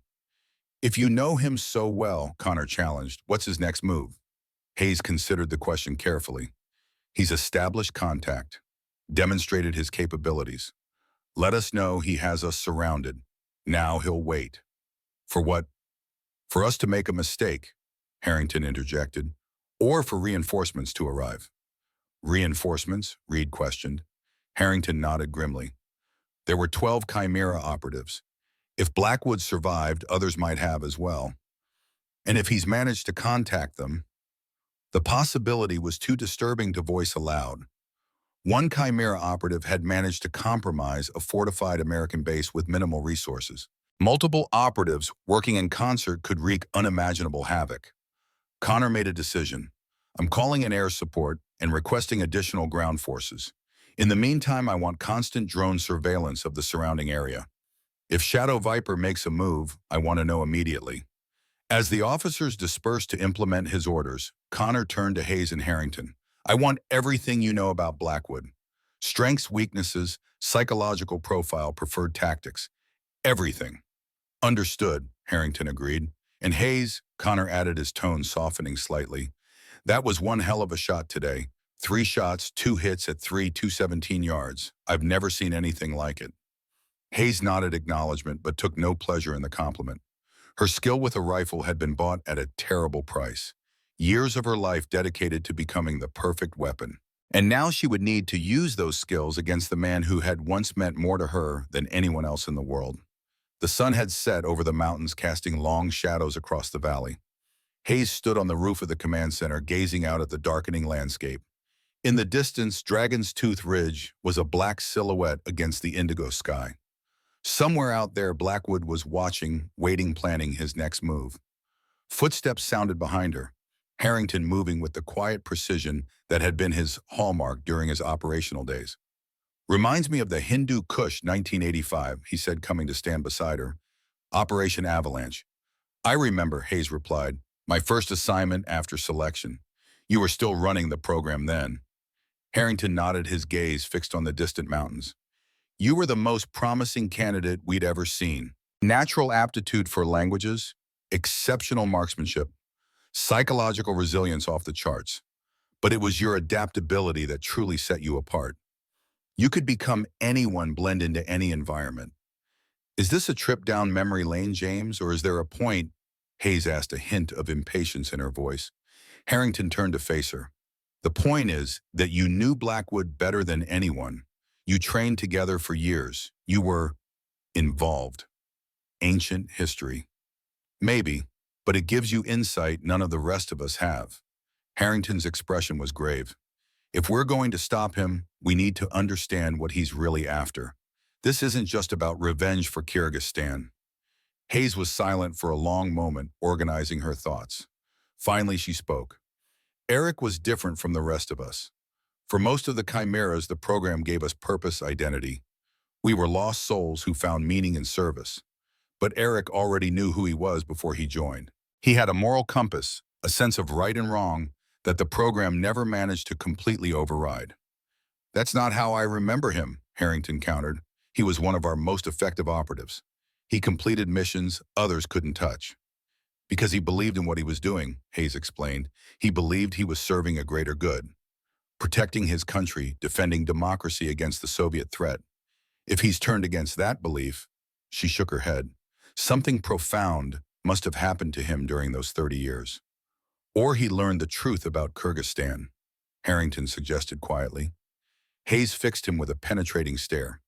If you know him so well, Connor challenged, what's his next move? Hayes considered the question carefully. He's established contact, demonstrated his capabilities. Let us know he has us surrounded. Now he'll wait. For what? For us to make a mistake, Harrington interjected, or for reinforcements to arrive. Reinforcements? Reed questioned. Harrington nodded grimly. There were 12 Chimera operatives. If Blackwood survived, others might have as well. And if he's managed to contact them, the possibility was too disturbing to voice aloud. One Chimera operative had managed to compromise a fortified American base with minimal resources. Multiple operatives working in concert could wreak unimaginable havoc. Connor made a decision. I'm calling in air support, and requesting additional ground forces. In the meantime, I want constant drone surveillance of the surrounding area. If Shadow Viper makes a move, I want to know immediately. As the officers dispersed to implement his orders, Connor turned to Hayes and Harrington. I want everything you know about Blackwood. Strengths, weaknesses, psychological profile, preferred tactics. Everything. Understood, Harrington agreed. And Hayes, Connor added, his tone softening slightly. That was one hell of a shot today. 3 shots, 2 hits at 217 yards. I've never seen anything like it. Hayes nodded acknowledgement but took no pleasure in the compliment. Her skill with a rifle had been bought at a terrible price. Years of her life dedicated to becoming the perfect weapon. And now she would need to use those skills against the man who had once meant more to her than anyone else in the world. The sun had set over the mountains, casting long shadows across the valley. Hayes stood on the roof of the command center, gazing out at the darkening landscape. In the distance, Dragon's Tooth Ridge was a black silhouette against the indigo sky. Somewhere out there, Blackwood was watching, waiting, planning his next move. Footsteps sounded behind her, Harrington moving with the quiet precision that had been his hallmark during his operational days. Reminds me of the Hindu Kush 1985, he said, coming to stand beside her. Operation Avalanche. I remember, Hayes replied. My first assignment after selection. You were still running the program then. Harrington nodded, his gaze fixed on the distant mountains. You were the most promising candidate we'd ever seen. Natural aptitude for languages, exceptional marksmanship, psychological resilience off the charts. But it was your adaptability that truly set you apart. You could become anyone, blend into any environment. Is this a trip down memory lane, James, or is there a point? Hayes asked, a hint of impatience in her voice. Harrington turned to face her. The point is that you knew Blackwood better than anyone. You trained together for years. You were involved. Ancient history. Maybe, but it gives you insight none of the rest of us have. Harrington's expression was grave. If we're going to stop him, we need to understand what he's really after. This isn't just about revenge for Kyrgyzstan. Hayes was silent for a long moment, organizing her thoughts. Finally, she spoke. Eric was different from the rest of us. For most of the chimeras, the program gave us purpose, identity. We were lost souls who found meaning in service. But Eric already knew who he was before he joined. He had a moral compass, a sense of right and wrong that the program never managed to completely override. That's not how I remember him, Harrington countered. He was one of our most effective operatives. He completed missions others couldn't touch. Because he believed in what he was doing, Hayes explained. He believed he was serving a greater good, protecting his country, defending democracy against the Soviet threat. If he's turned against that belief, she shook her head. Something profound must have happened to him during those 30 years. Or he learned the truth about Kyrgyzstan, Harrington suggested quietly. Hayes fixed him with a penetrating stare.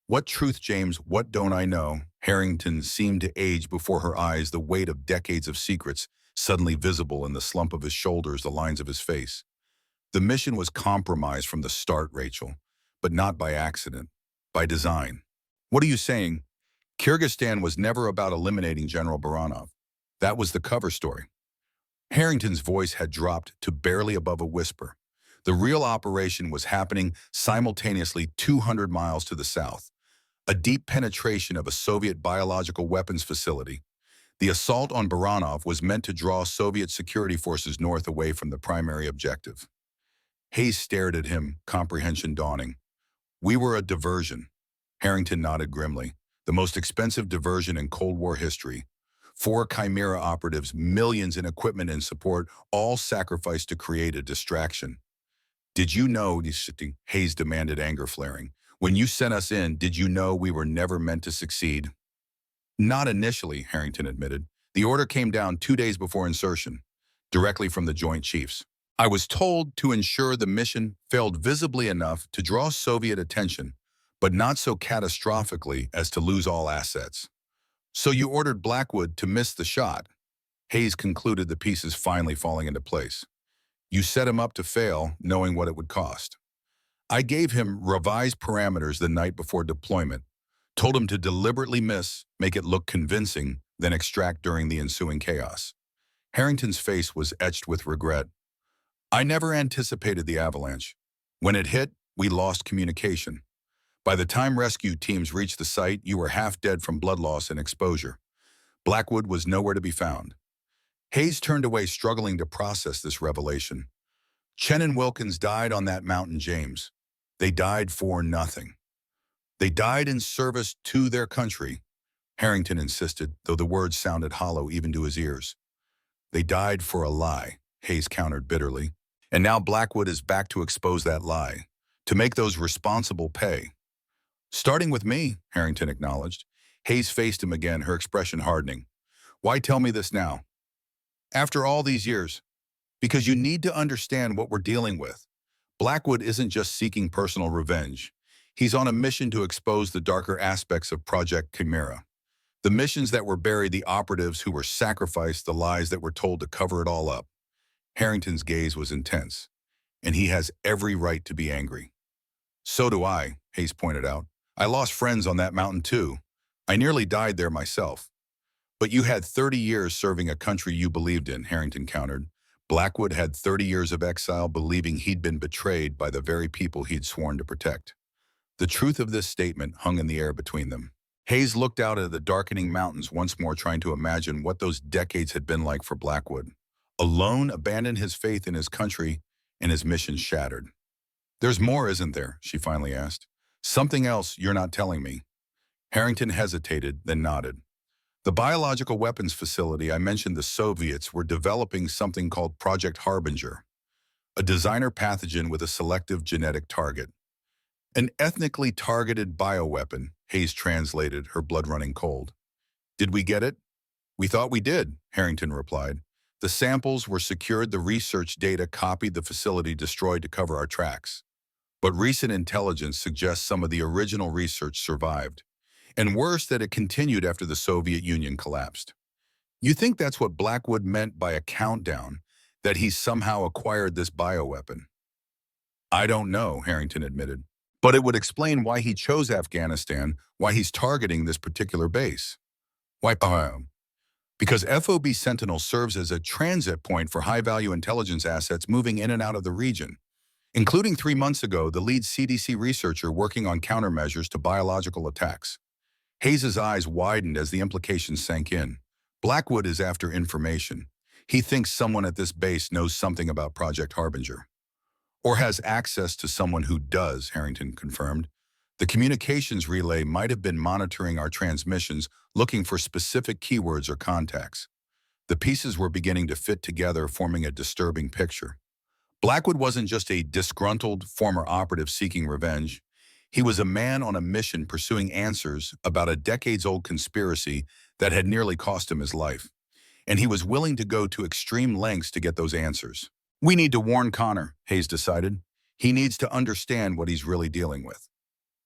What truth, James? What don't I know? Harrington seemed to age before her eyes, the weight of decades of secrets suddenly visible in the slump of his shoulders, the lines of his face. The mission was compromised from the start, Rachel, but not by accident, by design. What are you saying? Kyrgyzstan was never about eliminating General Baranov. That was the cover story. Harrington's voice had dropped to barely above a whisper. The real operation was happening simultaneously 200 miles to the south. A deep penetration of a Soviet biological weapons facility. The assault on Baranov was meant to draw Soviet security forces north away from the primary objective. Hayes stared at him, comprehension dawning. We were a diversion. Harrington nodded grimly. The most expensive diversion in Cold War history. 4 Chimera operatives, millions in equipment and support, all sacrificed to create a distraction. Did you know, Hayes demanded, anger flaring. When you sent us in, did you know we were never meant to succeed? Not initially, Harrington admitted. The order came down 2 days before insertion, directly from the Joint Chiefs. I was told to ensure the mission failed visibly enough to draw Soviet attention, but not so catastrophically as to lose all assets. So you ordered Blackwood to miss the shot. Hayes concluded, the pieces finally falling into place. You set him up to fail, knowing what it would cost. I gave him revised parameters the night before deployment, told him to deliberately miss, make it look convincing, then extract during the ensuing chaos. Harrington's face was etched with regret. I never anticipated the avalanche. When it hit, we lost communication. By the time rescue teams reached the site, you were half dead from blood loss and exposure. Blackwood was nowhere to be found. Hayes turned away, struggling to process this revelation. Chen and Wilkins died on that mountain, James. They died for nothing. They died in service to their country, Harrington insisted, though the words sounded hollow even to his ears. They died for a lie, Hayes countered bitterly. And now Blackwood is back to expose that lie, to make those responsible pay. Starting with me, Harrington acknowledged. Hayes faced him again, her expression hardening. Why tell me this now? After all these years, because you need to understand what we're dealing with. Blackwood isn't just seeking personal revenge. He's on a mission to expose the darker aspects of Project Chimera. The missions that were buried, the operatives who were sacrificed, the lies that were told to cover it all up. Harrington's gaze was intense, and he has every right to be angry. So do I, Hayes pointed out. I lost friends on that mountain too. I nearly died there myself. But you had 30 years serving a country you believed in, Harrington countered. Blackwood had 30 years of exile, believing he'd been betrayed by the very people he'd sworn to protect. The truth of this statement hung in the air between them. Hayes looked out at the darkening mountains once more, trying to imagine what those decades had been like for Blackwood. Alone, abandoned his faith in his country, and his mission shattered. There's more, isn't there? She finally asked. Something else you're not telling me. Harrington hesitated, then nodded. The biological weapons facility I mentioned, the Soviets were developing something called Project Harbinger, a designer pathogen with a selective genetic target. An ethnically targeted bioweapon, Hayes translated, her blood running cold. Did we get it? We thought we did, Harrington replied. The samples were secured, the research data copied, the facility destroyed to cover our tracks. But recent intelligence suggests some of the original research survived. And worse, that it continued after the Soviet Union collapsed. You think that's what Blackwood meant by a countdown, that he somehow acquired this bioweapon? I don't know, Harrington admitted. But it would explain why he chose Afghanistan, why he's targeting this particular base. Why? Because FOB Sentinel serves as a transit point for high-value intelligence assets moving in and out of the region, including 3 months ago, the lead CDC researcher working on countermeasures to biological attacks. Hayes's eyes widened as the implications sank in. Blackwood is after information. He thinks someone at this base knows something about Project Harbinger. Or has access to someone who does, Harrington confirmed. The communications relay might have been monitoring our transmissions, looking for specific keywords or contacts. The pieces were beginning to fit together, forming a disturbing picture. Blackwood wasn't just a disgruntled former operative seeking revenge. He was a man on a mission pursuing answers about a decades-old conspiracy that had nearly cost him his life. And he was willing to go to extreme lengths to get those answers. We need to warn Connor, Hayes decided. He needs to understand what he's really dealing with.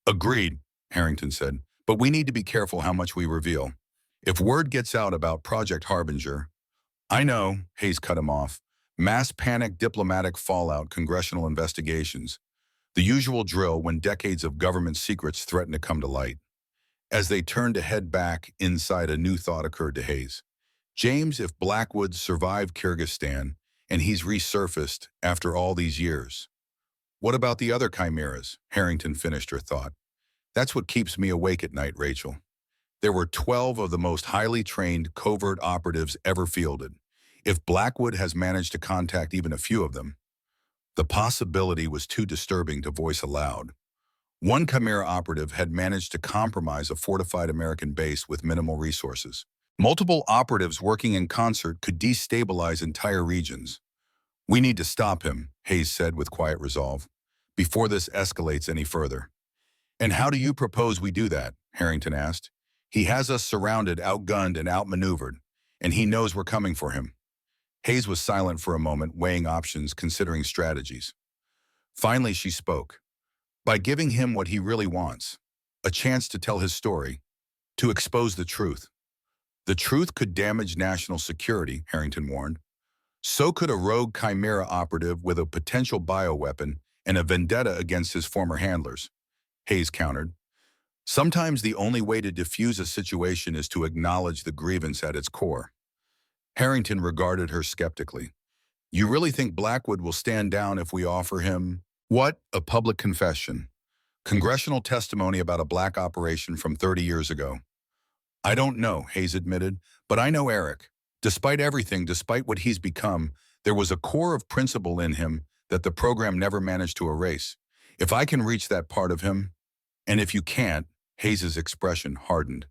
Agreed, Harrington said, but we need to be careful how much we reveal. If word gets out about Project Harbinger— I know, Hayes cut him off. Mass panic, diplomatic fallout, congressional investigations. The usual drill when decades of government secrets threaten to come to light. As they turned to head back inside, a new thought occurred to Hayes. James, if Blackwood survived Kyrgyzstan, and he's resurfaced after all these years. What about the other chimeras? Harrington finished her thought. That's what keeps me awake at night, Rachel. There were 12 of the most highly trained covert operatives ever fielded. If Blackwood has managed to contact even a few of them, the possibility was too disturbing to voice aloud. One Chimera operative had managed to compromise a fortified American base with minimal resources. Multiple operatives working in concert could destabilize entire regions. We need to stop him, Hayes said with quiet resolve, before this escalates any further. And how do you propose we do that? Harrington asked. He has us surrounded, outgunned, and outmaneuvered, and he knows we're coming for him. Hayes was silent for a moment, weighing options, considering strategies. Finally, she spoke. By giving him what he really wants, a chance to tell his story, to expose the truth. The truth could damage national security, Harrington warned. So could a rogue Chimera operative with a potential bioweapon and a vendetta against his former handlers, Hayes countered. Sometimes the only way to diffuse a situation is to acknowledge the grievance at its core. Harrington regarded her skeptically. You really think Blackwood will stand down if we offer him what? A public confession. Congressional testimony about a black operation from 30 years ago. I don't know, Hayes admitted, but I know Eric. Despite everything, despite what he's become, there was a core of principle in him that the program never managed to erase. If I can reach that part of him, and if you can't, Hayes's expression hardened,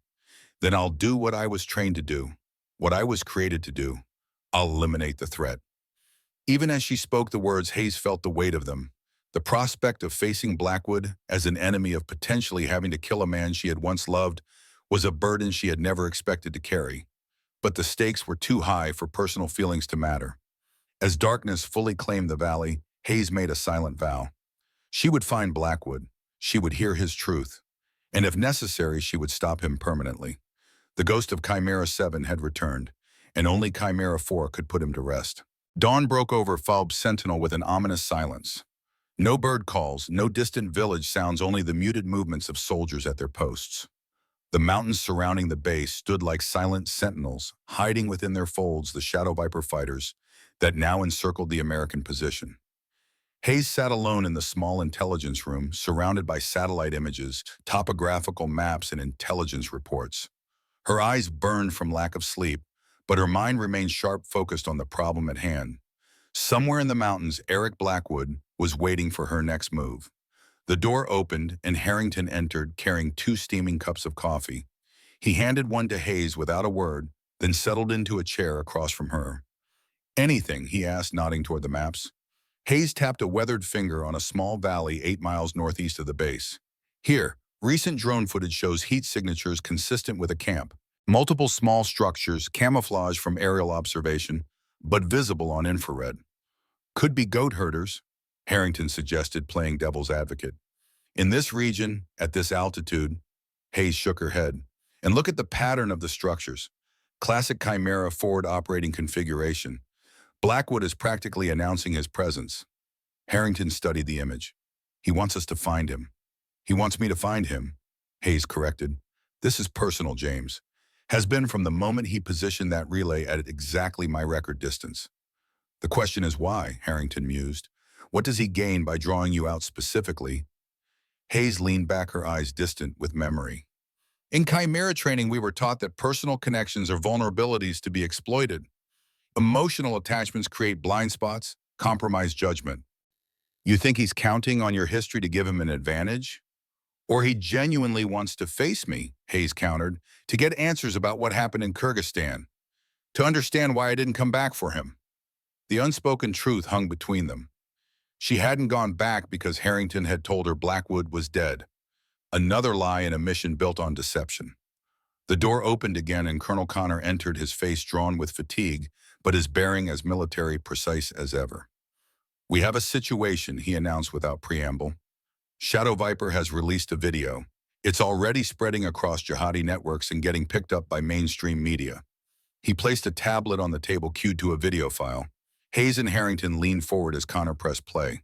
then I'll do what I was trained to do, what I was created to do. I'll eliminate the threat. Even as she spoke the words, Hayes felt the weight of them. The prospect of facing Blackwood as an enemy, of potentially having to kill a man she had once loved, was a burden she had never expected to carry. But the stakes were too high for personal feelings to matter. As darkness fully claimed the valley, Hayes made a silent vow. She would find Blackwood. She would hear his truth. And if necessary, she would stop him permanently. The ghost of Chimera 7 had returned, and only Chimera 4 could put him to rest. Dawn broke over Faub's sentinel with an ominous silence. No bird calls, no distant village sounds, only the muted movements of soldiers at their posts. The mountains surrounding the base stood like silent sentinels, hiding within their folds the Shadow Viper fighters that now encircled the American position. Hayes sat alone in the small intelligence room, surrounded by satellite images, topographical maps, and intelligence reports. Her eyes burned from lack of sleep, but her mind remained sharp, focused on the problem at hand. Somewhere in the mountains, Eric Blackwood was waiting for her next move. The door opened, and Harrington entered, carrying 2 steaming cups of coffee. He handed one to Hayes without a word, then settled into a chair across from her. "Anything?" he asked, nodding toward the maps. Hayes tapped a weathered finger on a small valley 8 miles northeast of the base. "Here, recent drone footage shows heat signatures consistent with a camp. Multiple small structures, camouflaged from aerial observation, but visible on infrared. Could be goat herders," Harrington suggested, playing devil's advocate. "In this region, at this altitude," Hayes shook her head. "And look at the pattern of the structures. Classic Chimera forward operating configuration. Blackwood is practically announcing his presence." Harrington studied the image. "He wants us to find him." "He wants me to find him," Hayes corrected. "This is personal, James. Has been from the moment he positioned that relay at exactly my record distance." "The question is why," Harrington mused. "What does he gain by drawing you out specifically?" Hayes leaned back, her eyes distant with memory. "In Chimera training, we were taught that personal connections are vulnerabilities to be exploited. Emotional attachments create blind spots, compromise judgment. You think he's counting on your history to give him an advantage? Or he genuinely wants to face me," Hayes countered, "to get answers about what happened in Kyrgyzstan, to understand why I didn't come back for him." The unspoken truth hung between them. She hadn't gone back because Harrington had told her Blackwood was dead. Another lie in a mission built on deception. The door opened again, and Colonel Connor entered, his face drawn with fatigue, but his bearing as military precise as ever. "We have a situation," he announced without preamble. "Shadow Viper has released a video. It's already spreading across jihadi networks and getting picked up by mainstream media." He placed a tablet on the table, cued to a video file. Hayes and Harrington leaned forward as Connor pressed play.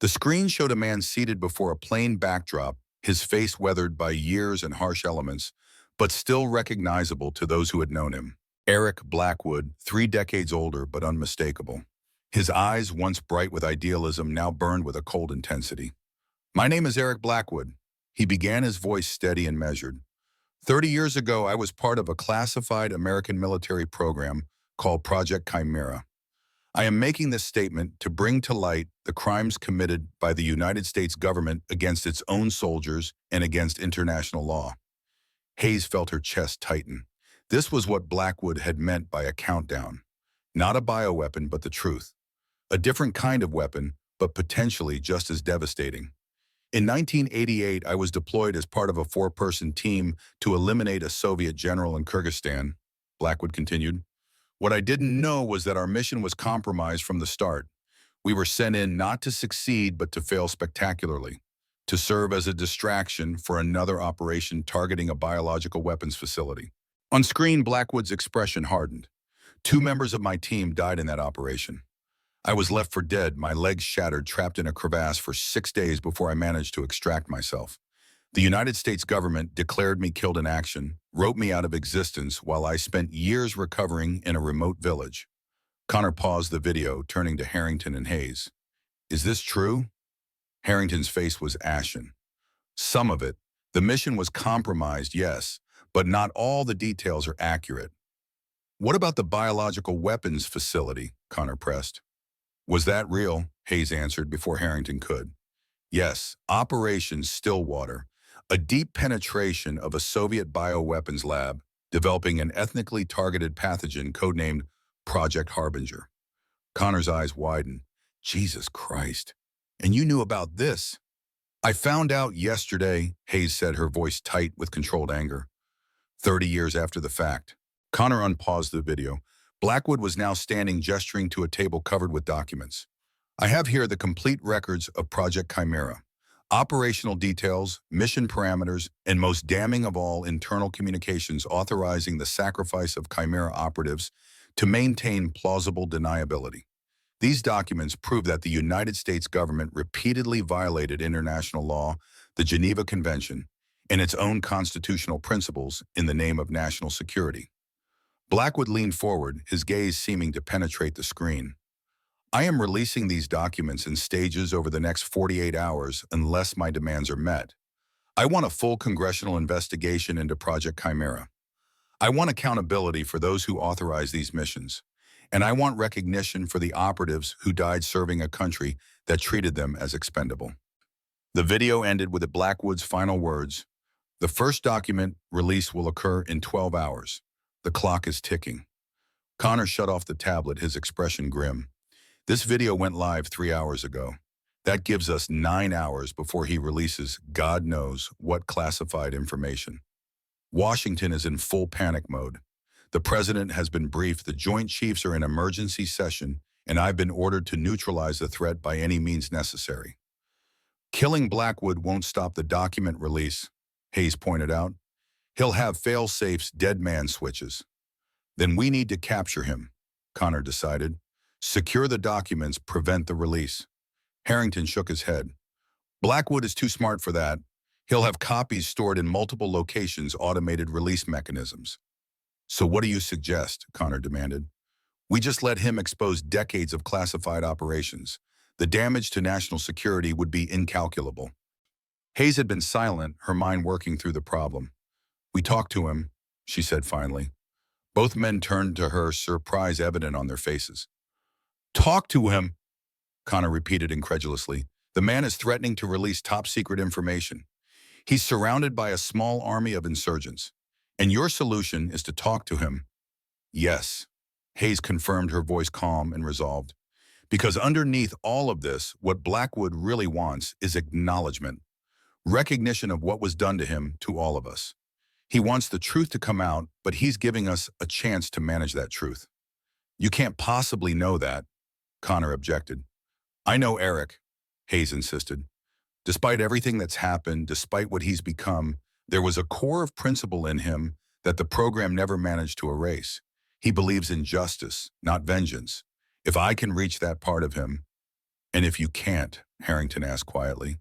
The screen showed a man seated before a plain backdrop, his face weathered by years and harsh elements, but still recognizable to those who had known him. Eric Blackwood, 3 decades older but unmistakable. His eyes, once bright with idealism, now burned with a cold intensity. "My name is Eric Blackwood," he began, his voice steady and measured. 30 years ago, I was part of a classified American military program called Project Chimera. I am making this statement to bring to light the crimes committed by the United States government against its own soldiers and against international law." Hayes felt her chest tighten. This was what Blackwood had meant by a countdown. Not a bioweapon, but the truth. A different kind of weapon, but potentially just as devastating. "In 1988, I was deployed as part of a 4-person team to eliminate a Soviet general in Kyrgyzstan," Blackwood continued. "What I didn't know was that our mission was compromised from the start. We were sent in not to succeed, but to fail spectacularly, to serve as a distraction for another operation targeting a biological weapons facility." On screen, Blackwood's expression hardened. "2 members of my team died in that operation. I was left for dead, my legs shattered, trapped in a crevasse for 6 days before I managed to extract myself. The United States government declared me killed in action, wrote me out of existence while I spent years recovering in a remote village." Connor paused the video, turning to Harrington and Hayes. Is this true? Harrington's face was ashen. Some of it. The mission was compromised, yes, but not all the details are accurate. What about the biological weapons facility? Connor pressed. Was that real? Hayes answered before Harrington could. Yes, Operation Stillwater, a deep penetration of a Soviet bioweapons lab developing an ethnically targeted pathogen codenamed Project Harbinger. Connor's eyes widened. Jesus Christ. And you knew about this? I found out yesterday, Hayes said, her voice tight with controlled anger. 30 years after the fact. Connor unpaused the video. Blackwood was now standing, gesturing to a table covered with documents. I have here the complete records of Project Chimera. Operational details, mission parameters, and most damning of all, internal communications authorizing the sacrifice of Chimera operatives to maintain plausible deniability. These documents prove that the United States government repeatedly violated international law, the Geneva Convention, and its own constitutional principles in the name of national security. Blackwood leaned forward, his gaze seeming to penetrate the screen. I am releasing these documents in stages over the next 48 hours unless my demands are met. I want a full congressional investigation into Project Chimera. I want accountability for those who authorize these missions. And I want recognition for the operatives who died serving a country that treated them as expendable. The video ended with Blackwood's final words. The first document release will occur in 12 hours. The clock is ticking. Connor shut off the tablet, his expression grim. This video went live 3 hours ago. That gives us 9 hours before he releases God knows what classified information. Washington is in full panic mode. The president has been briefed, the Joint Chiefs are in emergency session, and I've been ordered to neutralize the threat by any means necessary. Killing Blackwood won't stop the document release, Hayes pointed out. He'll have fail-safes, dead man switches. Then we need to capture him, Connor decided. Secure the documents, prevent the release. Harrington shook his head. Blackwood is too smart for that. He'll have copies stored in multiple locations, automated release mechanisms. So what do you suggest? Connor demanded. We just let him expose decades of classified operations. The damage to national security would be incalculable. Hayes had been silent, her mind working through the problem. We talked to him, she said finally. Both men turned to her, surprise evident on their faces. Talk to him, Connor repeated incredulously. The man is threatening to release top-secret information. He's surrounded by a small army of insurgents. And your solution is to talk to him. Yes, Hayes confirmed, her voice calm and resolved. Because underneath all of this, what Blackwood really wants is acknowledgement. Recognition of what was done to him, to all of us. He wants the truth to come out, but he's giving us a chance to manage that truth. You can't possibly know that, Connor objected. I know Eric, Hayes insisted. Despite everything that's happened, despite what he's become, there was a core of principle in him that the program never managed to erase. He believes in justice, not vengeance. If I can reach that part of him, and if you can't, Harrington asked quietly.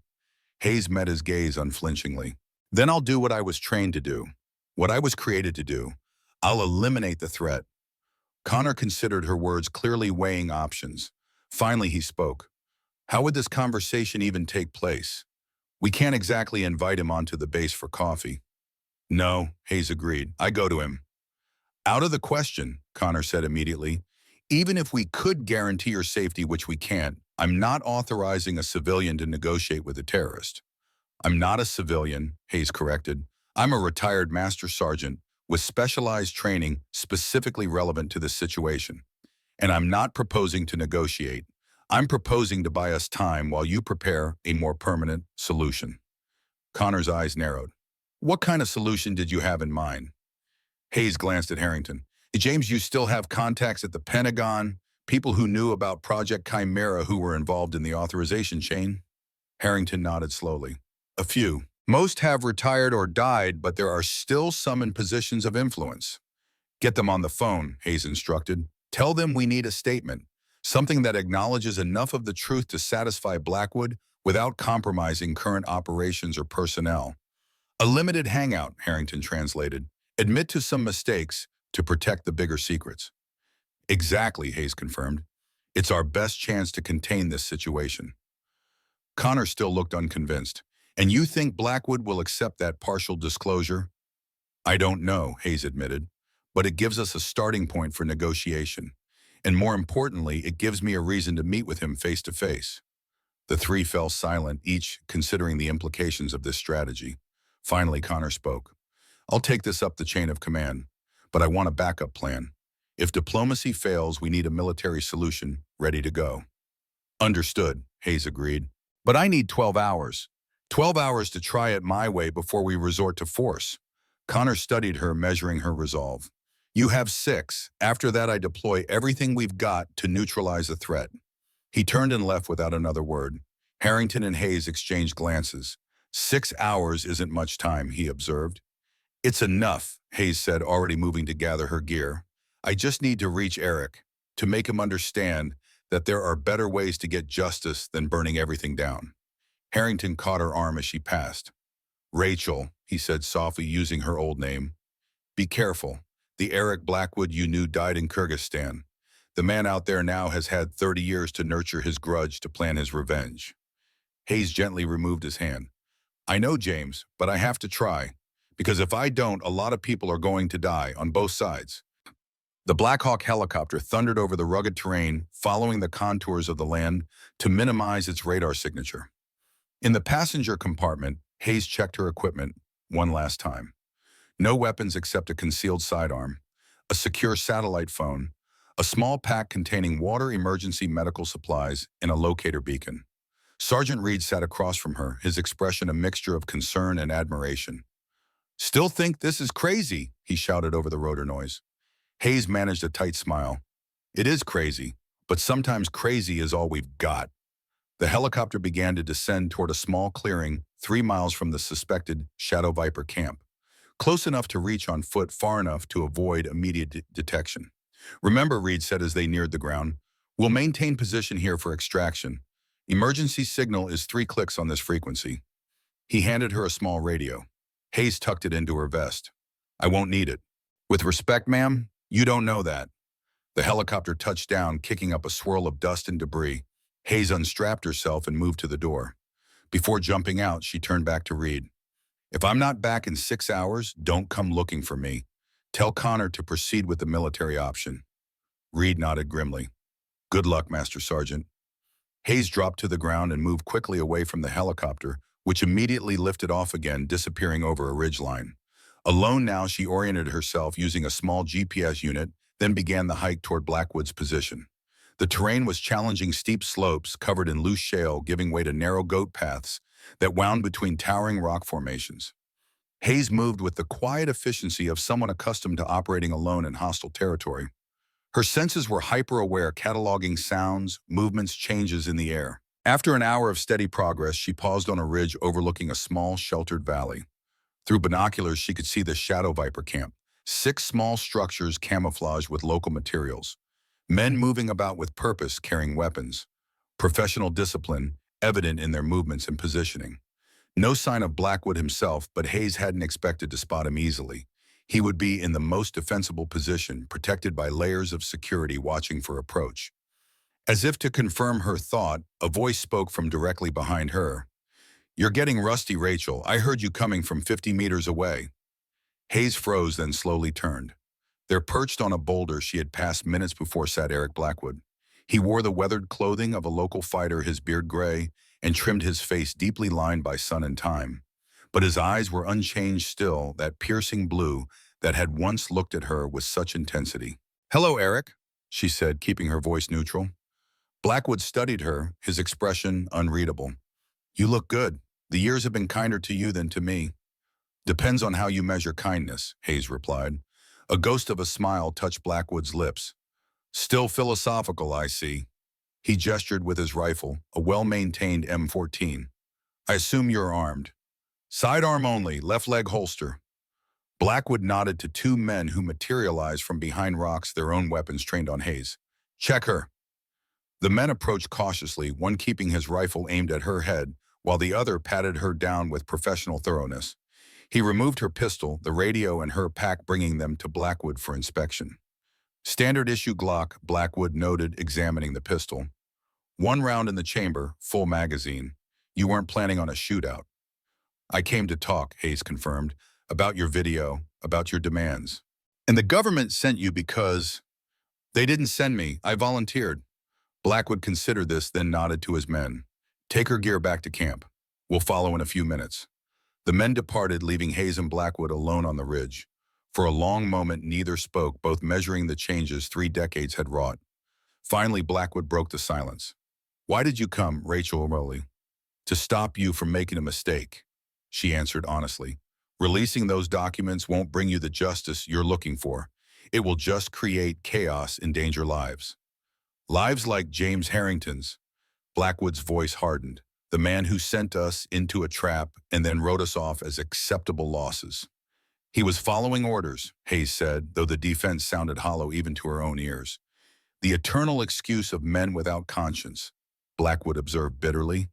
Hayes met his gaze unflinchingly. Then I'll do what I was trained to do, what I was created to do. I'll eliminate the threat. Connor considered her words, clearly weighing options. Finally, he spoke. How would this conversation even take place? We can't exactly invite him onto the base for coffee. No, Hayes agreed. I go to him. Out of the question, Connor said immediately. Even if we could guarantee your safety, which we can't, I'm not authorizing a civilian to negotiate with a terrorist. I'm not a civilian, Hayes corrected. I'm a retired master sergeant with specialized training specifically relevant to this situation. And I'm not proposing to negotiate. I'm proposing to buy us time while you prepare a more permanent solution. Connor's eyes narrowed. What kind of solution did you have in mind? Hayes glanced at Harrington. James, you still have contacts at the Pentagon, people who knew about Project Chimera who were involved in the authorization chain? Harrington nodded slowly. A few. Most have retired or died, but there are still some in positions of influence. Get them on the phone, Hayes instructed. Tell them we need a statement, something that acknowledges enough of the truth to satisfy Blackwood without compromising current operations or personnel. A limited hangout, Harrington translated. Admit to some mistakes to protect the bigger secrets. Exactly, Hayes confirmed. It's our best chance to contain this situation. Connor still looked unconvinced. And you think Blackwood will accept that partial disclosure? I don't know, Hayes admitted, but it gives us a starting point for negotiation. And more importantly, it gives me a reason to meet with him face to face. The three fell silent, each considering the implications of this strategy. Finally, Connor spoke. I'll take this up the chain of command, but I want a backup plan. If diplomacy fails, we need a military solution ready to go. Understood, Hayes agreed. But I need 12 hours. 12 hours to try it my way before we resort to force. Connor studied her, measuring her resolve. You have 6. After that, I deploy everything we've got to neutralize the threat. He turned and left without another word. Harrington and Hayes exchanged glances. 6 hours isn't much time, he observed. It's enough, Hayes said, already moving to gather her gear. I just need to reach Eric, to make him understand that there are better ways to get justice than burning everything down. Harrington caught her arm as she passed. Rachel, he said softly, using her old name. Be careful. The Eric Blackwood you knew died in Kyrgyzstan. The man out there now has had 30 years to nurture his grudge, to plan his revenge. Hayes gently removed his hand. I know, James, but I have to try. Because if I don't, a lot of people are going to die on both sides. The Black Hawk helicopter thundered over the rugged terrain, following the contours of the land to minimize its radar signature. In the passenger compartment, Hayes checked her equipment one last time. No weapons except a concealed sidearm, a secure satellite phone, a small pack containing water, emergency medical supplies, and a locator beacon. Sergeant Reed sat across from her, his expression a mixture of concern and admiration. Still think this is crazy, he shouted over the rotor noise. Hayes managed a tight smile. It is crazy, but sometimes crazy is all we've got. The helicopter began to descend toward a small clearing 3 miles from the suspected Shadow Viper camp, close enough to reach on foot, far enough to avoid immediate detection. Remember, Reed said as they neared the ground, we'll maintain position here for extraction. Emergency signal is 3 clicks on this frequency. He handed her a small radio. Hayes tucked it into her vest. I won't need it. With respect, ma'am, you don't know that. The helicopter touched down, kicking up a swirl of dust and debris. Hayes unstrapped herself and moved to the door. Before jumping out, she turned back to Reed. If I'm not back in 6 hours, don't come looking for me. Tell Connor to proceed with the military option. Reed nodded grimly. Good luck, Master Sergeant. Hayes dropped to the ground and moved quickly away from the helicopter, which immediately lifted off again, disappearing over a ridgeline. Alone now, she oriented herself using a small GPS unit, then began the hike toward Blackwood's position. The terrain was challenging, steep slopes covered in loose shale, giving way to narrow goat paths that wound between towering rock formations. Hayes moved with the quiet efficiency of someone accustomed to operating alone in hostile territory. Her senses were hyper-aware, cataloging sounds, movements, changes in the air. After an hour of steady progress, she paused on a ridge overlooking a small, sheltered valley. Through binoculars, she could see the Shadow Viper camp, 6 small structures camouflaged with local materials. Men moving about with purpose, carrying weapons. Professional discipline evident in their movements and positioning. No sign of Blackwood himself, but Hayes hadn't expected to spot him easily. He would be in the most defensible position, protected by layers of security watching for approach. As if to confirm her thought, a voice spoke from directly behind her. You're getting rusty, Rachel. I heard you coming from 50 meters away. Hayes froze, then slowly turned. There, perched on a boulder she had passed minutes before, sat Eric Blackwood. He wore the weathered clothing of a local fighter, his beard gray, and trimmed his face deeply lined by sun and time. But his eyes were unchanged still, that piercing blue that had once looked at her with such intensity. Hello, Eric, she said, keeping her voice neutral. Blackwood studied her, his expression unreadable. You look good. The years have been kinder to you than to me. Depends on how you measure kindness, Hayes replied. A ghost of a smile touched Blackwood's lips. Still philosophical, I see. He gestured with his rifle, a well-maintained M14. I assume you're armed. Sidearm only, left leg holster. Blackwood nodded to 2 men who materialized from behind rocks, their own weapons trained on Hayes. Check her. The men approached cautiously, one keeping his rifle aimed at her head, while the other patted her down with professional thoroughness. He removed her pistol, the radio, and her pack, bringing them to Blackwood for inspection. Standard issue Glock, Blackwood noted, examining the pistol. One round in the chamber, full magazine. You weren't planning on a shootout. I came to talk, Hayes confirmed, about your video, about your demands. And the government sent you because they didn't send me. I volunteered. Blackwood considered this, then nodded to his men. Take her gear back to camp. We'll follow in a few minutes. The men departed, leaving Hayes and Blackwood alone on the ridge. For a long moment, neither spoke, both measuring the changes 3 decades had wrought. Finally, Blackwood broke the silence. Why did you come, Rachel Rowley? To stop you from making a mistake, she answered honestly. Releasing those documents won't bring you the justice you're looking for. It will just create chaos, endanger lives. Lives like James Harrington's. Blackwood's voice hardened. The man who sent us into a trap and then wrote us off as acceptable losses. He was following orders, Hayes said, though the defense sounded hollow even to her own ears. The eternal excuse of men without conscience, Blackwood observed bitterly.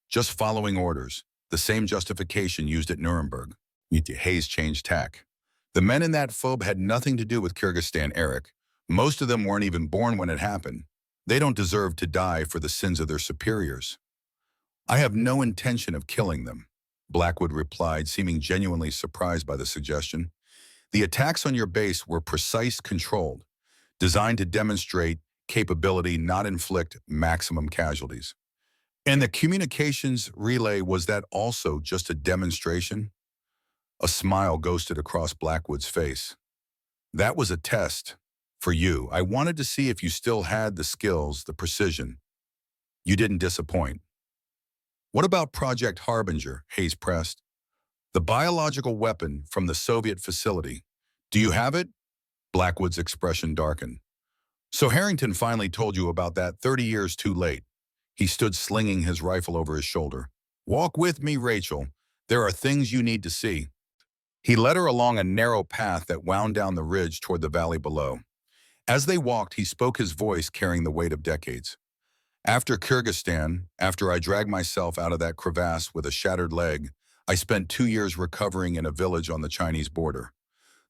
Just following orders, the same justification used at Nuremberg. Hayes changed tack. The men in that phobe had nothing to do with Kyrgyzstan, Eric. Most of them weren't even born when it happened. They don't deserve to die for the sins of their superiors. I have no intention of killing them, Blackwood replied, seeming genuinely surprised by the suggestion. The attacks on your base were precise, controlled, designed to demonstrate capability, not inflict maximum casualties. And the communications relay, was that also just a demonstration? A smile ghosted across Blackwood's face. That was a test. For you, I wanted to see if you still had the skills, the precision. You didn't disappoint. What about Project Harbinger? Hayes pressed. The biological weapon from the Soviet facility. Do you have it? Blackwood's expression darkened. So Harrington finally told you about that 30 years too late. He stood slinging his rifle over his shoulder. Walk with me, Rachel. There are things you need to see. He led her along a narrow path that wound down the ridge toward the valley below. As they walked, he spoke, his voice carrying the weight of decades. After Kyrgyzstan, after I dragged myself out of that crevasse with a shattered leg, I spent 2 years recovering in a village on the Chinese border.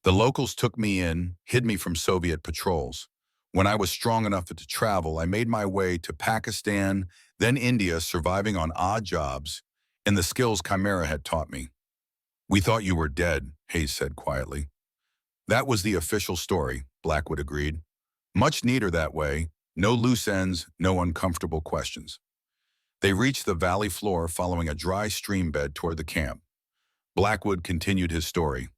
The locals took me in, hid me from Soviet patrols. When I was strong enough to travel, I made my way to Pakistan, then India, surviving on odd jobs, and the skills Chimera had taught me. We thought you were dead, Hayes said quietly. That was the official story, Blackwood agreed. Much neater that way. No loose ends, no uncomfortable questions. They reached the valley floor, following a dry stream bed toward the camp. Blackwood continued his story.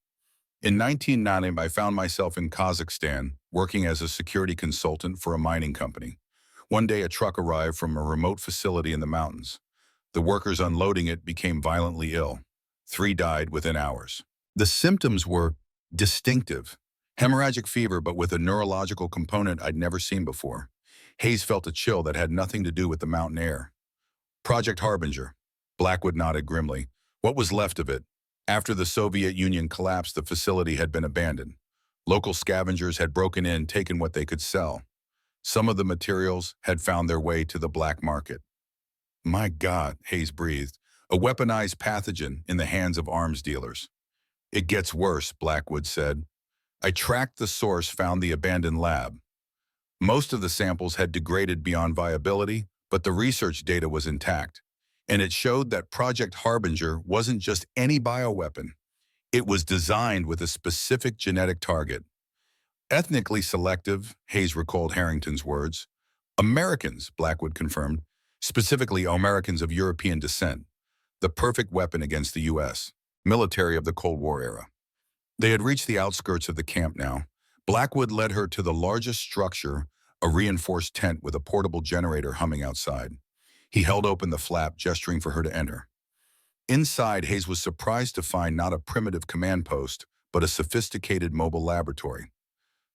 In 1990, I found myself in Kazakhstan, working as a security consultant for a mining company. One day, a truck arrived from a remote facility in the mountains. The workers unloading it became violently ill. 3 died within hours. The symptoms were distinctive. Hemorrhagic fever, but with a neurological component I'd never seen before. Hayes felt a chill that had nothing to do with the mountain air. Project Harbinger. Blackwood nodded grimly. What was left of it? After the Soviet Union collapsed, the facility had been abandoned. Local scavengers had broken in, taken what they could sell. Some of the materials had found their way to the black market. My God, Hayes breathed. A weaponized pathogen in the hands of arms dealers. It gets worse, Blackwood said. I tracked the source, found the abandoned lab. Most of the samples had degraded beyond viability, but the research data was intact. And it showed that Project Harbinger wasn't just any bioweapon. It was designed with a specific genetic target. Ethnically selective, Hayes recalled Harrington's words. Americans, Blackwood confirmed, specifically Americans of European descent. The perfect weapon against the U.S. military of the Cold War era. They had reached the outskirts of the camp now. Blackwood led her to the largest structure, a reinforced tent with a portable generator humming outside. He held open the flap, gesturing for her to enter. Inside, Hayes was surprised to find not a primitive command post, but a sophisticated mobile laboratory.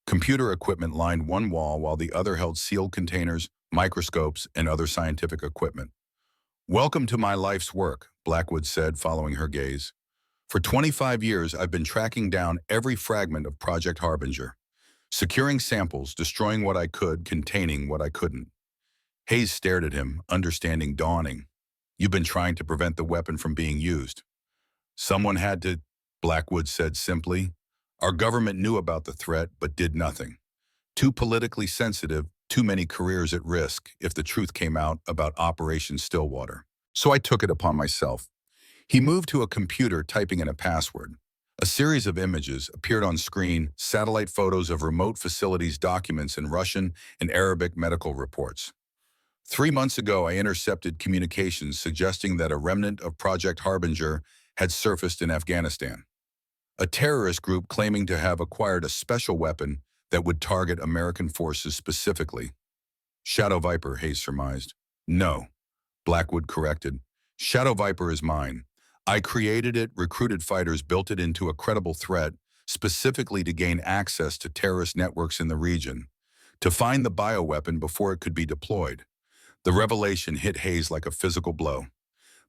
Computer equipment lined one wall while the other held sealed containers, microscopes, and other scientific equipment. Welcome to my life's work, Blackwood said, following her gaze. For 25 years, I've been tracking down every fragment of Project Harbinger, securing samples, destroying what I could, containing what I couldn't. Hayes stared at him, understanding dawning. You've been trying to prevent the weapon from being used. Someone had to, Blackwood said simply. Our government knew about the threat, but did nothing. Too politically sensitive, too many careers at risk if the truth came out about Operation Stillwater. So I took it upon myself. He moved to a computer typing in a password. A series of images appeared on screen, satellite photos of remote facilities, documents in Russian and Arabic medical reports. 3 months ago, I intercepted communications suggesting that a remnant of Project Harbinger had surfaced in Afghanistan. A terrorist group claiming to have acquired a special weapon that would target American forces specifically. Shadow Viper, Hayes surmised. No, Blackwood corrected. Shadow Viper is mine. I created it, recruited fighters, built it into a credible threat, specifically to gain access to terrorist networks in the region, to find the bioweapon before it could be deployed. The revelation hit Hayes like a physical blow.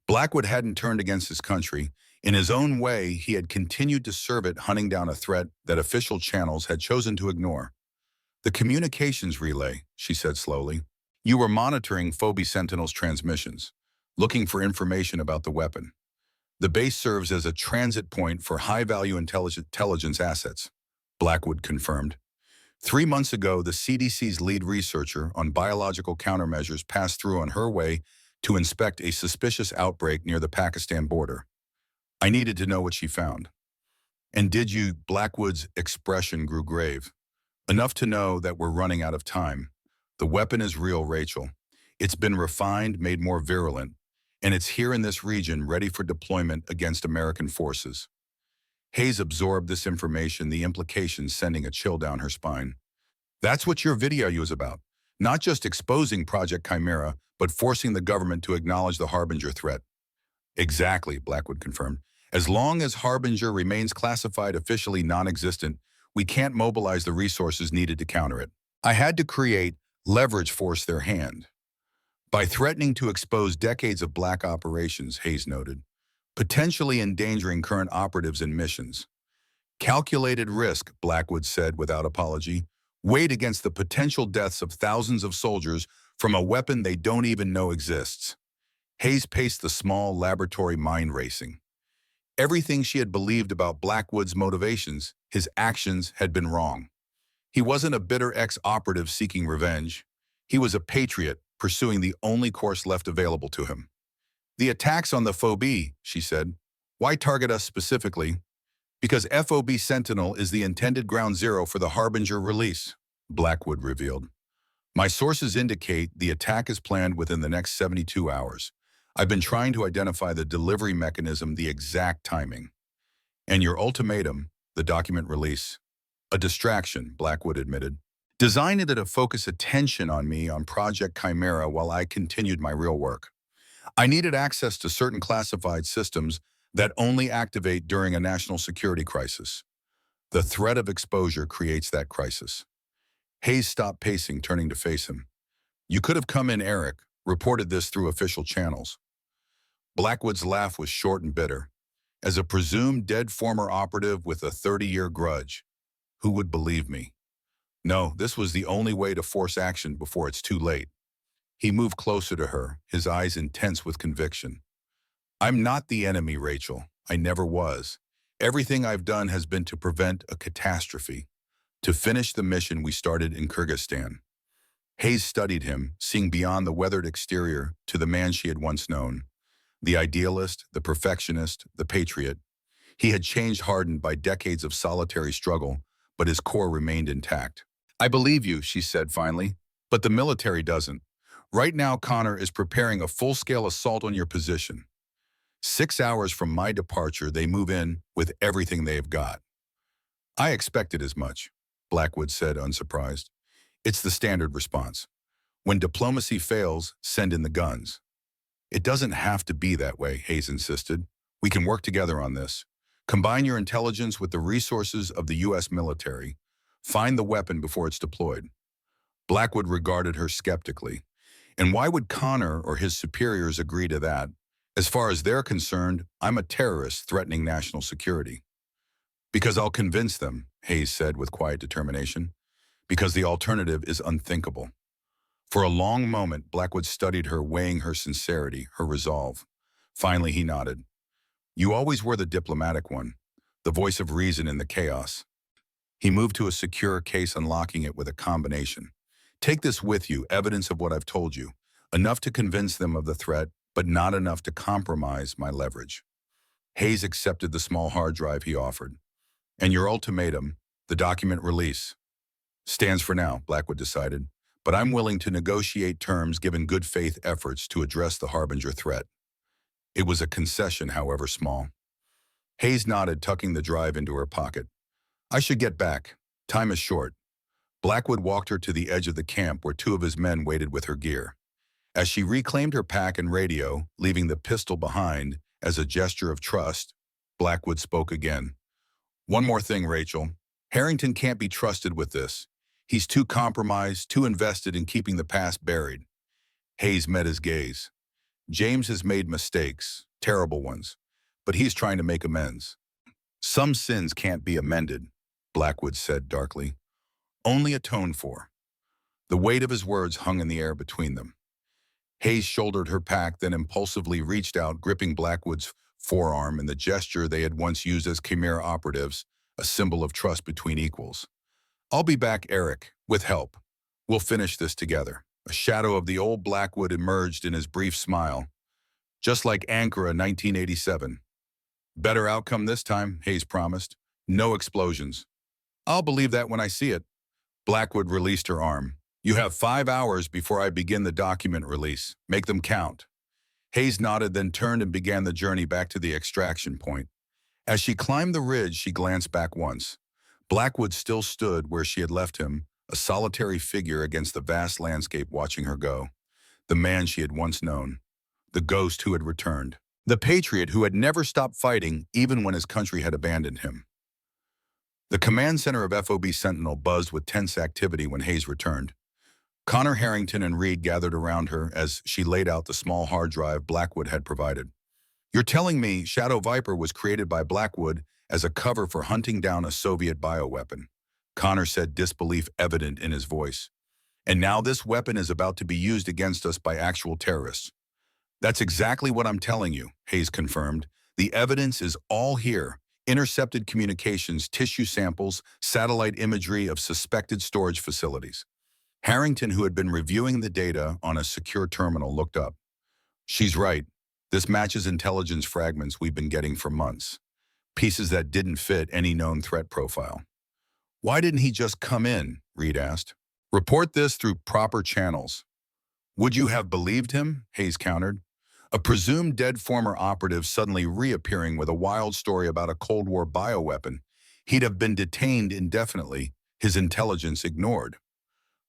Blackwood hadn't turned against his country. In his own way, he had continued to serve it, hunting down a threat that official channels had chosen to ignore. The communications relay, she said slowly. You were monitoring Phobie Sentinel's transmissions, looking for information about the weapon. The base serves as a transit point for high-value intelligence assets, Blackwood confirmed. 3 months ago, the CDC's lead researcher on biological countermeasures passed through on her way to inspect a suspicious outbreak near the Pakistan border. I needed to know what she found. And did you? Blackwood's expression grew grave. Enough to know that we're running out of time. The weapon is real, Rachel. It's been refined, made more virulent, and it's here in this region ready for deployment against American forces. Hayes absorbed this information, the implications sending a chill down her spine. That's what your video is about. Not just exposing Project Chimera, but forcing the government to acknowledge the Harbinger threat. Exactly, Blackwood confirmed. As long as Harbinger remains classified officially non-existent, we can't mobilize the resources needed to counter it. I had to create leverage, force their hand. By threatening to expose decades of black operations, Hayes noted, potentially endangering current operatives and missions. Calculated risk, Blackwood said without apology, weighed against the potential deaths of thousands of soldiers from a weapon they don't even know exists. Hayes paced the small laboratory, mind racing. Everything she had believed about Blackwood's motivations, his actions, had been wrong. He wasn't a bitter ex-operative seeking revenge. He was a patriot pursuing the only course left available to him. The attacks on the Phobie, she said. Why target us specifically? Because FOB Sentinel is the intended ground zero for the Harbinger release, Blackwood revealed. My sources indicate the attack is planned within the next 72 hours. I've been trying to identify the delivery mechanism, the exact timing. And your ultimatum, the document release, a distraction, Blackwood admitted. Designed to focus attention on me on Project Chimera while I continued my real work. I needed access to certain classified systems that only activate during a national security crisis. The threat of exposure creates that crisis. Hayes stopped pacing, turning to face him. You could have come in, Eric, reported this through official channels. Blackwood's laugh was short and bitter. As a presumed dead former operative with a 30-year grudge, who would believe me? No, this was the only way to force action before it's too late. He moved closer to her, his eyes intense with conviction. I'm not the enemy, Rachel. I never was. Everything I've done has been to prevent a catastrophe, to finish the mission we started in Kyrgyzstan. Hayes studied him, seeing beyond the weathered exterior to the man she had once known. The idealist, the perfectionist, the patriot. He had changed, hardened by decades of solitary struggle, but his core remained intact. I believe you, she said finally, but the military doesn't. Right now, Connor is preparing a full-scale assault on your position. 6 hours from my departure, they move in with everything they've got. I expected as much, Blackwood said, unsurprised. It's the standard response. When diplomacy fails, send in the guns. It doesn't have to be that way, Hayes insisted. We can work together on this. Combine your intelligence with the resources of the U.S. military. Find the weapon before it's deployed. Blackwood regarded her skeptically. And why would Connor or his superiors agree to that? As far as they're concerned, I'm a terrorist threatening national security. Because I'll convince them, Hayes said with quiet determination. Because the alternative is unthinkable. For a long moment, Blackwood studied her, weighing her sincerity, her resolve. Finally, he nodded. You always were the diplomatic one, the voice of reason in the chaos. He moved to a secure case, unlocking it with a combination. Take this with you, evidence of what I've told you. Enough to convince them of the threat, but not enough to compromise my leverage. Hayes accepted the small hard drive he offered. And your ultimatum, the document release, stands for now, Blackwood decided. But I'm willing to negotiate terms given good faith efforts to address the Harbinger threat. It was a concession, however small. Hayes nodded, tucking the drive into her pocket. I should get back. Time is short. Blackwood walked her to the edge of the camp where two of his men waited with her gear. As she reclaimed her pack and radio, leaving the pistol behind as a gesture of trust, Blackwood spoke again. One more thing, Rachel. Harrington can't be trusted with this. He's too compromised, too invested in keeping the past buried. Hayes met his gaze. James has made mistakes, terrible ones, but he's trying to make amends. Some sins can't be amended, Blackwood said darkly. Only atoned for. The weight of his words hung in the air between them. Hayes shouldered her pack, then impulsively reached out, gripping Blackwood's forearm in the gesture they had once used as Khmer operatives, a symbol of trust between equals. I'll be back, Eric, with help. We'll finish this together. A shadow of the old Blackwood emerged in his brief smile. Just like Ankara 1987. Better outcome this time, Hayes promised. No explosions. I'll believe that when I see it. Blackwood released her arm. You have 5 hours before I begin the document release. Make them count. Hayes nodded, then turned and began the journey back to the extraction point. As she climbed the ridge, she glanced back once. Blackwood still stood where she had left him, a solitary figure against the vast landscape watching her go. The man she had once known. The ghost who had returned. The patriot who had never stopped fighting even when his country had abandoned him. The command center of FOB Sentinel buzzed with tense activity when Hayes returned. Connor, Harrington, and Reed gathered around her as she laid out the small hard drive Blackwood had provided. You're telling me Shadow Viper was created by Blackwood as a cover for hunting down a Soviet bioweapon? Connor said, disbelief evident in his voice. And now this weapon is about to be used against us by actual terrorists. That's exactly what I'm telling you, Hayes confirmed. The evidence is all here. Intercepted communications, tissue samples, satellite imagery of suspected storage facilities. Harrington, who had been reviewing the data on a secure terminal, looked up. She's right. This matches intelligence fragments we've been getting for months. Pieces that didn't fit any known threat profile. Why didn't he just come in? Reed asked. Report this through proper channels. Would you have believed him? Hayes countered. A presumed dead former operative suddenly reappearing with a wild story about a Cold War bioweapon. He'd have been detained indefinitely, his intelligence ignored.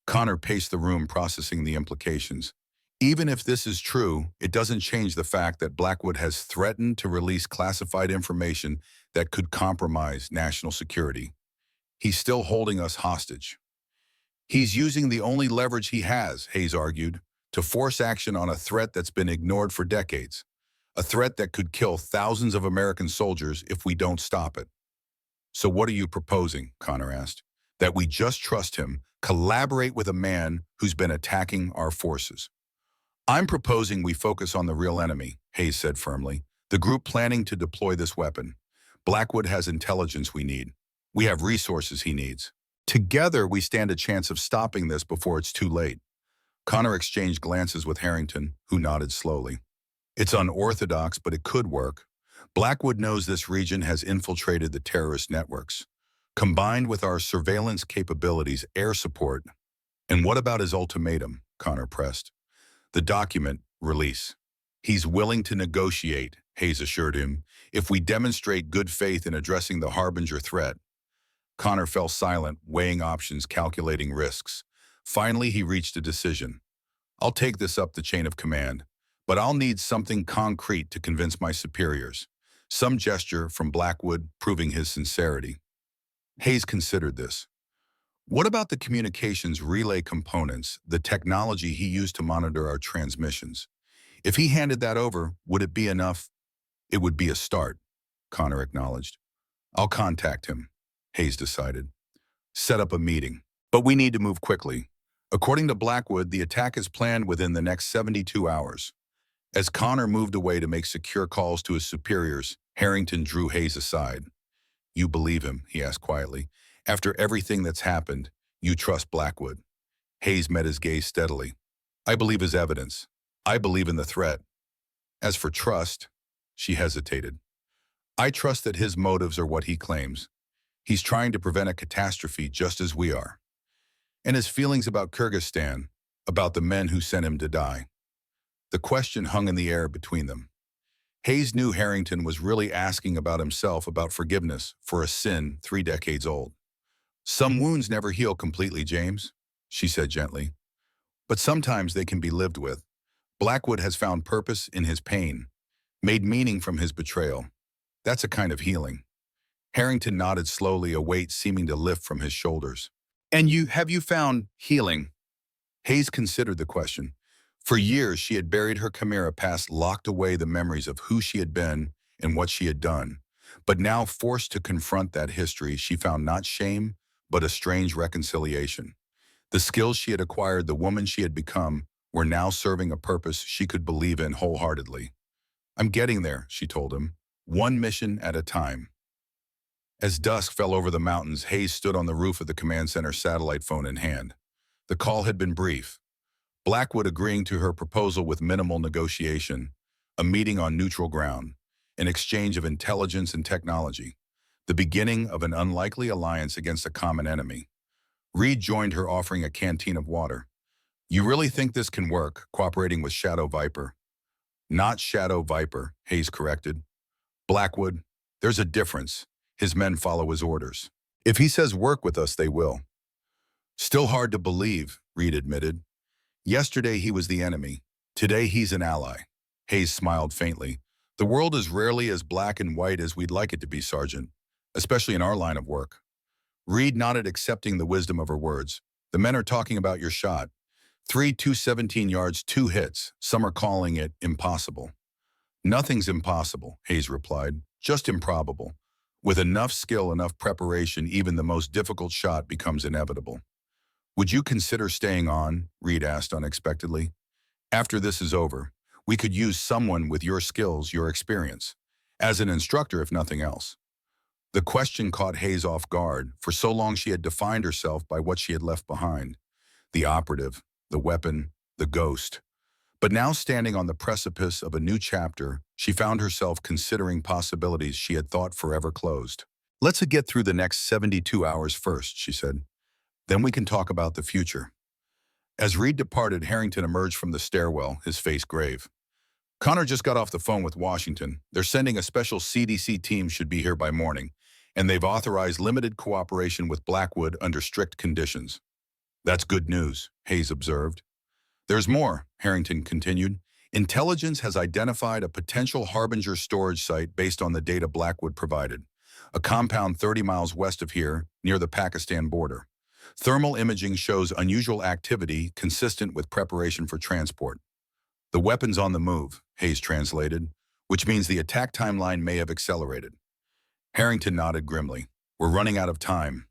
Connor paced the room, processing the implications. Even if this is true, it doesn't change the fact that Blackwood has threatened to release classified information that could compromise national security. He's still holding us hostage. He's using the only leverage he has, Hayes argued, to force action on a threat that's been ignored for decades. A threat that could kill thousands of American soldiers if we don't stop it. So what are you proposing? Connor asked. That we just trust him, collaborate with a man who's been attacking our forces. I'm proposing we focus on the real enemy, Hayes said firmly. The group planning to deploy this weapon. Blackwood has intelligence we need. We have resources he needs. Together, we stand a chance of stopping this before it's too late. Connor exchanged glances with Harrington, who nodded slowly. It's unorthodox, but it could work. Blackwood knows this region has infiltrated the terrorist networks. Combined with our surveillance capabilities, air support. And what about his ultimatum? Connor pressed. The document, release. He's willing to negotiate, Hayes assured him, if we demonstrate good faith in addressing the Harbinger threat. Connor fell silent, weighing options, calculating risks. Finally, he reached a decision. I'll take this up the chain of command, but I'll need something concrete to convince my superiors. Some gesture from Blackwood proving his sincerity. Hayes considered this. What about the communications relay components, the technology he used to monitor our transmissions? If he handed that over, would it be enough? It would be a start, Connor acknowledged. I'll contact him, Hayes decided. Set up a meeting. But we need to move quickly. According to Blackwood, the attack is planned within the next 72 hours. As Connor moved away to make secure calls to his superiors, Harrington drew Hayes aside. You believe him, he asked quietly. After everything that's happened, you trust Blackwood. Hayes met his gaze steadily. I believe his evidence. I believe in the threat. As for trust, she hesitated. I trust that his motives are what he claims. He's trying to prevent a catastrophe just as we are. And his feelings about Kyrgyzstan, about the men who sent him to die. The question hung in the air between them. Hayes knew Harrington was really asking about himself, about forgiveness for a sin 3 decades old. Some wounds never heal completely, James, she said gently. But sometimes they can be lived with. Blackwood has found purpose in his pain, made meaning from his betrayal. That's a kind of healing. Harrington nodded slowly, a weight seeming to lift from his shoulders. And have you found healing? Hayes considered the question. For years, she had buried her Chimera past, locked away the memories of who she had been and what she had done. But now, forced to confront that history, she found not shame, but a strange reconciliation. The skills she had acquired, the woman she had become, were now serving a purpose she could believe in wholeheartedly. I'm getting there, she told him, one mission at a time. As dusk fell over the mountains, Hayes stood on the roof of the command center, satellite phone in hand. The call had been brief. Blackwood agreeing to her proposal with minimal negotiation, a meeting on neutral ground, an exchange of intelligence and technology, the beginning of an unlikely alliance against a common enemy. Reed joined her, offering a canteen of water. You really think this can work, cooperating with Shadow Viper? Not Shadow Viper, Hayes corrected. Blackwood, there's a difference. His men follow his orders. If he says work with us, they will. Still hard to believe, Reed admitted. Yesterday he was the enemy. Today he's an ally. Hayes smiled faintly. The world is rarely as black and white as we'd like it to be, Sergeant, especially in our line of work. Reed nodded, accepting the wisdom of her words. The men are talking about your shot. 217 yards, 2 hits. Some are calling it impossible. Nothing's impossible, Hayes replied. Just improbable. With enough skill, enough preparation, even the most difficult shot becomes inevitable. Would you consider staying on? Reed asked unexpectedly. After this is over, we could use someone with your skills, your experience, as an instructor if nothing else. The question caught Hayes off guard. For so long she had defined herself by what she had left behind. The operative, the weapon, the ghost. But now, standing on the precipice of a new chapter, she found herself considering possibilities she had thought forever closed. Let's get through the next 72 hours first, she said. Then we can talk about the future. As Reed departed, Harrington emerged from the stairwell, his face grave. Connor just got off the phone with Washington. They're sending a special CDC team, should be here by morning, and they've authorized limited cooperation with Blackwood under strict conditions. That's good news, Hayes observed. There's more, Harrington continued. Intelligence has identified a potential Harbinger storage site based on the data Blackwood provided, a compound 30 miles west of here, near the Pakistan border. Thermal imaging shows unusual activity consistent with preparation for transport. The weapon's on the move, Hayes translated, which means the attack timeline may have accelerated. Harrington nodded grimly. We're running out of time.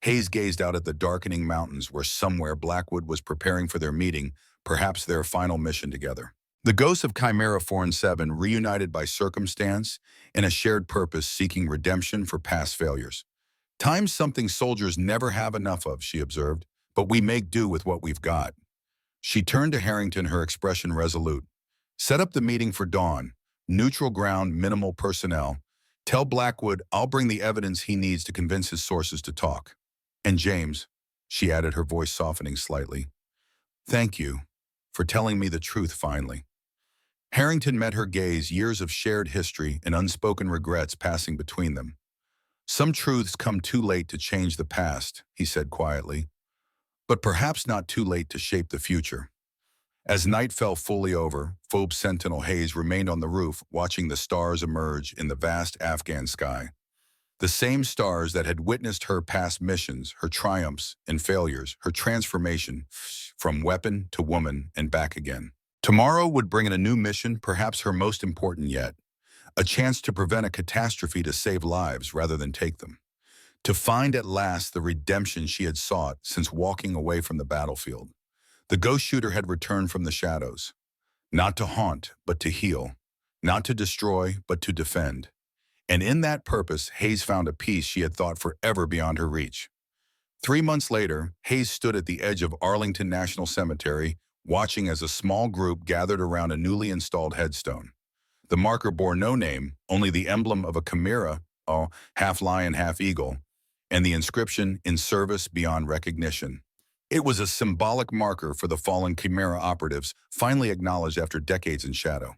Hayes gazed out at the darkening mountains where somewhere Blackwood was preparing for their meeting, perhaps their final mission together. The ghosts of Chimera 4 and 7 reunited by circumstance and a shared purpose, seeking redemption for past failures. Time's something soldiers never have enough of, she observed, but we make do with what we've got. She turned to Harrington, her expression resolute. Set up the meeting for dawn. Neutral ground, minimal personnel. Tell Blackwood I'll bring the evidence he needs to convince his sources to talk. And James, she added, her voice softening slightly, thank you for telling me the truth finally. Harrington met her gaze, years of shared history and unspoken regrets passing between them. Some truths come too late to change the past, he said quietly, but perhaps not too late to shape the future. As night fell fully over, Phobe Sentinel Hayes remained on the roof, watching the stars emerge in the vast Afghan sky. The same stars that had witnessed her past missions, her triumphs and failures, her transformation from weapon to woman and back again. Tomorrow would bring in a new mission, perhaps her most important yet. A chance to prevent a catastrophe, to save lives rather than take them. To find at last the redemption she had sought since walking away from the battlefield. The ghost shooter had returned from the shadows. Not to haunt, but to heal. Not to destroy, but to defend. And in that purpose, Hayes found a peace she had thought forever beyond her reach. 3 months later, Hayes stood at the edge of Arlington National Cemetery, watching as a small group gathered around a newly installed headstone. The marker bore no name, only the emblem of a chimera, a half lion, half eagle, and the inscription, "In service beyond recognition." It was a symbolic marker for the fallen chimera operatives, finally acknowledged after decades in shadow.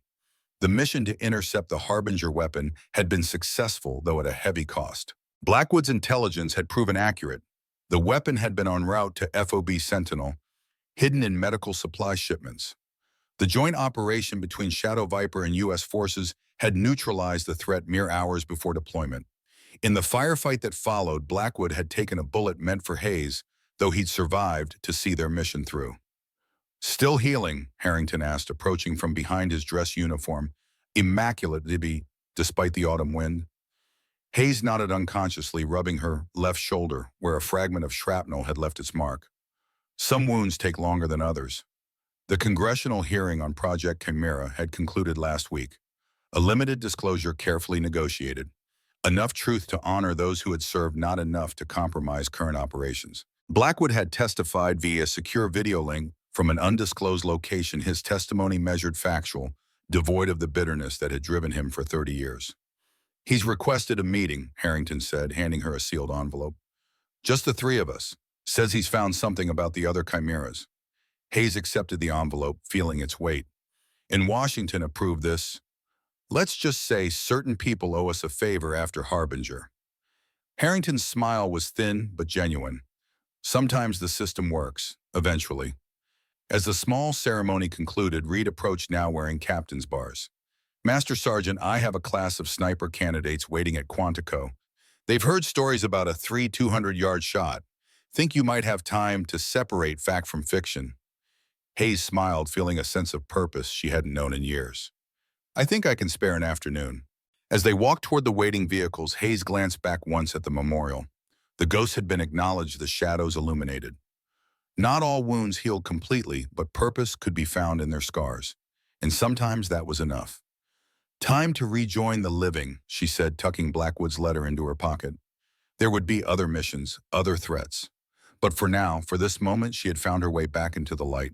The mission to intercept the Harbinger weapon had been successful, though at a heavy cost. Blackwood's intelligence had proven accurate. The weapon had been en route to FOB Sentinel, hidden in medical supply shipments. The joint operation between Shadow Viper and U.S. forces had neutralized the threat mere hours before deployment. In the firefight that followed, Blackwood had taken a bullet meant for Hayes, though he'd survived to see their mission through. "Still healing?" Harrington asked, approaching from behind his dress uniform, immaculate despite the autumn wind. Hayes nodded unconsciously, rubbing her left shoulder, where a fragment of shrapnel had left its mark. "Some wounds take longer than others." The congressional hearing on Project Chimera had concluded last week. A limited disclosure carefully negotiated. Enough truth to honor those who had served, not enough to compromise current operations. Blackwood had testified via secure video link from an undisclosed location, his testimony measured factual, devoid of the bitterness that had driven him for 30 years. "He's requested a meeting," Harrington said, handing her a sealed envelope. "Just the three of us. Says he's found something about the other chimeras." Hayes accepted the envelope, feeling its weight. "In Washington approved this. Let's just say certain people owe us a favor after Harbinger." Harrington's smile was thin but genuine. Sometimes the system works, eventually. As the small ceremony concluded, Reed approached, now wearing captain's bars. "Master Sergeant, I have a class of sniper candidates waiting at Quantico. They've heard stories about a 200-yard shot. Think you might have time to separate fact from fiction." Hayes smiled, feeling a sense of purpose she hadn't known in years. "I think I can spare an afternoon." As they walked toward the waiting vehicles, Hayes glanced back once at the memorial. The ghosts had been acknowledged, the shadows illuminated. Not all wounds healed completely, but purpose could be found in their scars. And sometimes that was enough. "Time to rejoin the living," she said, tucking Blackwood's letter into her pocket. There would be other missions, other threats. But for now, for this moment, she had found her way back into the light.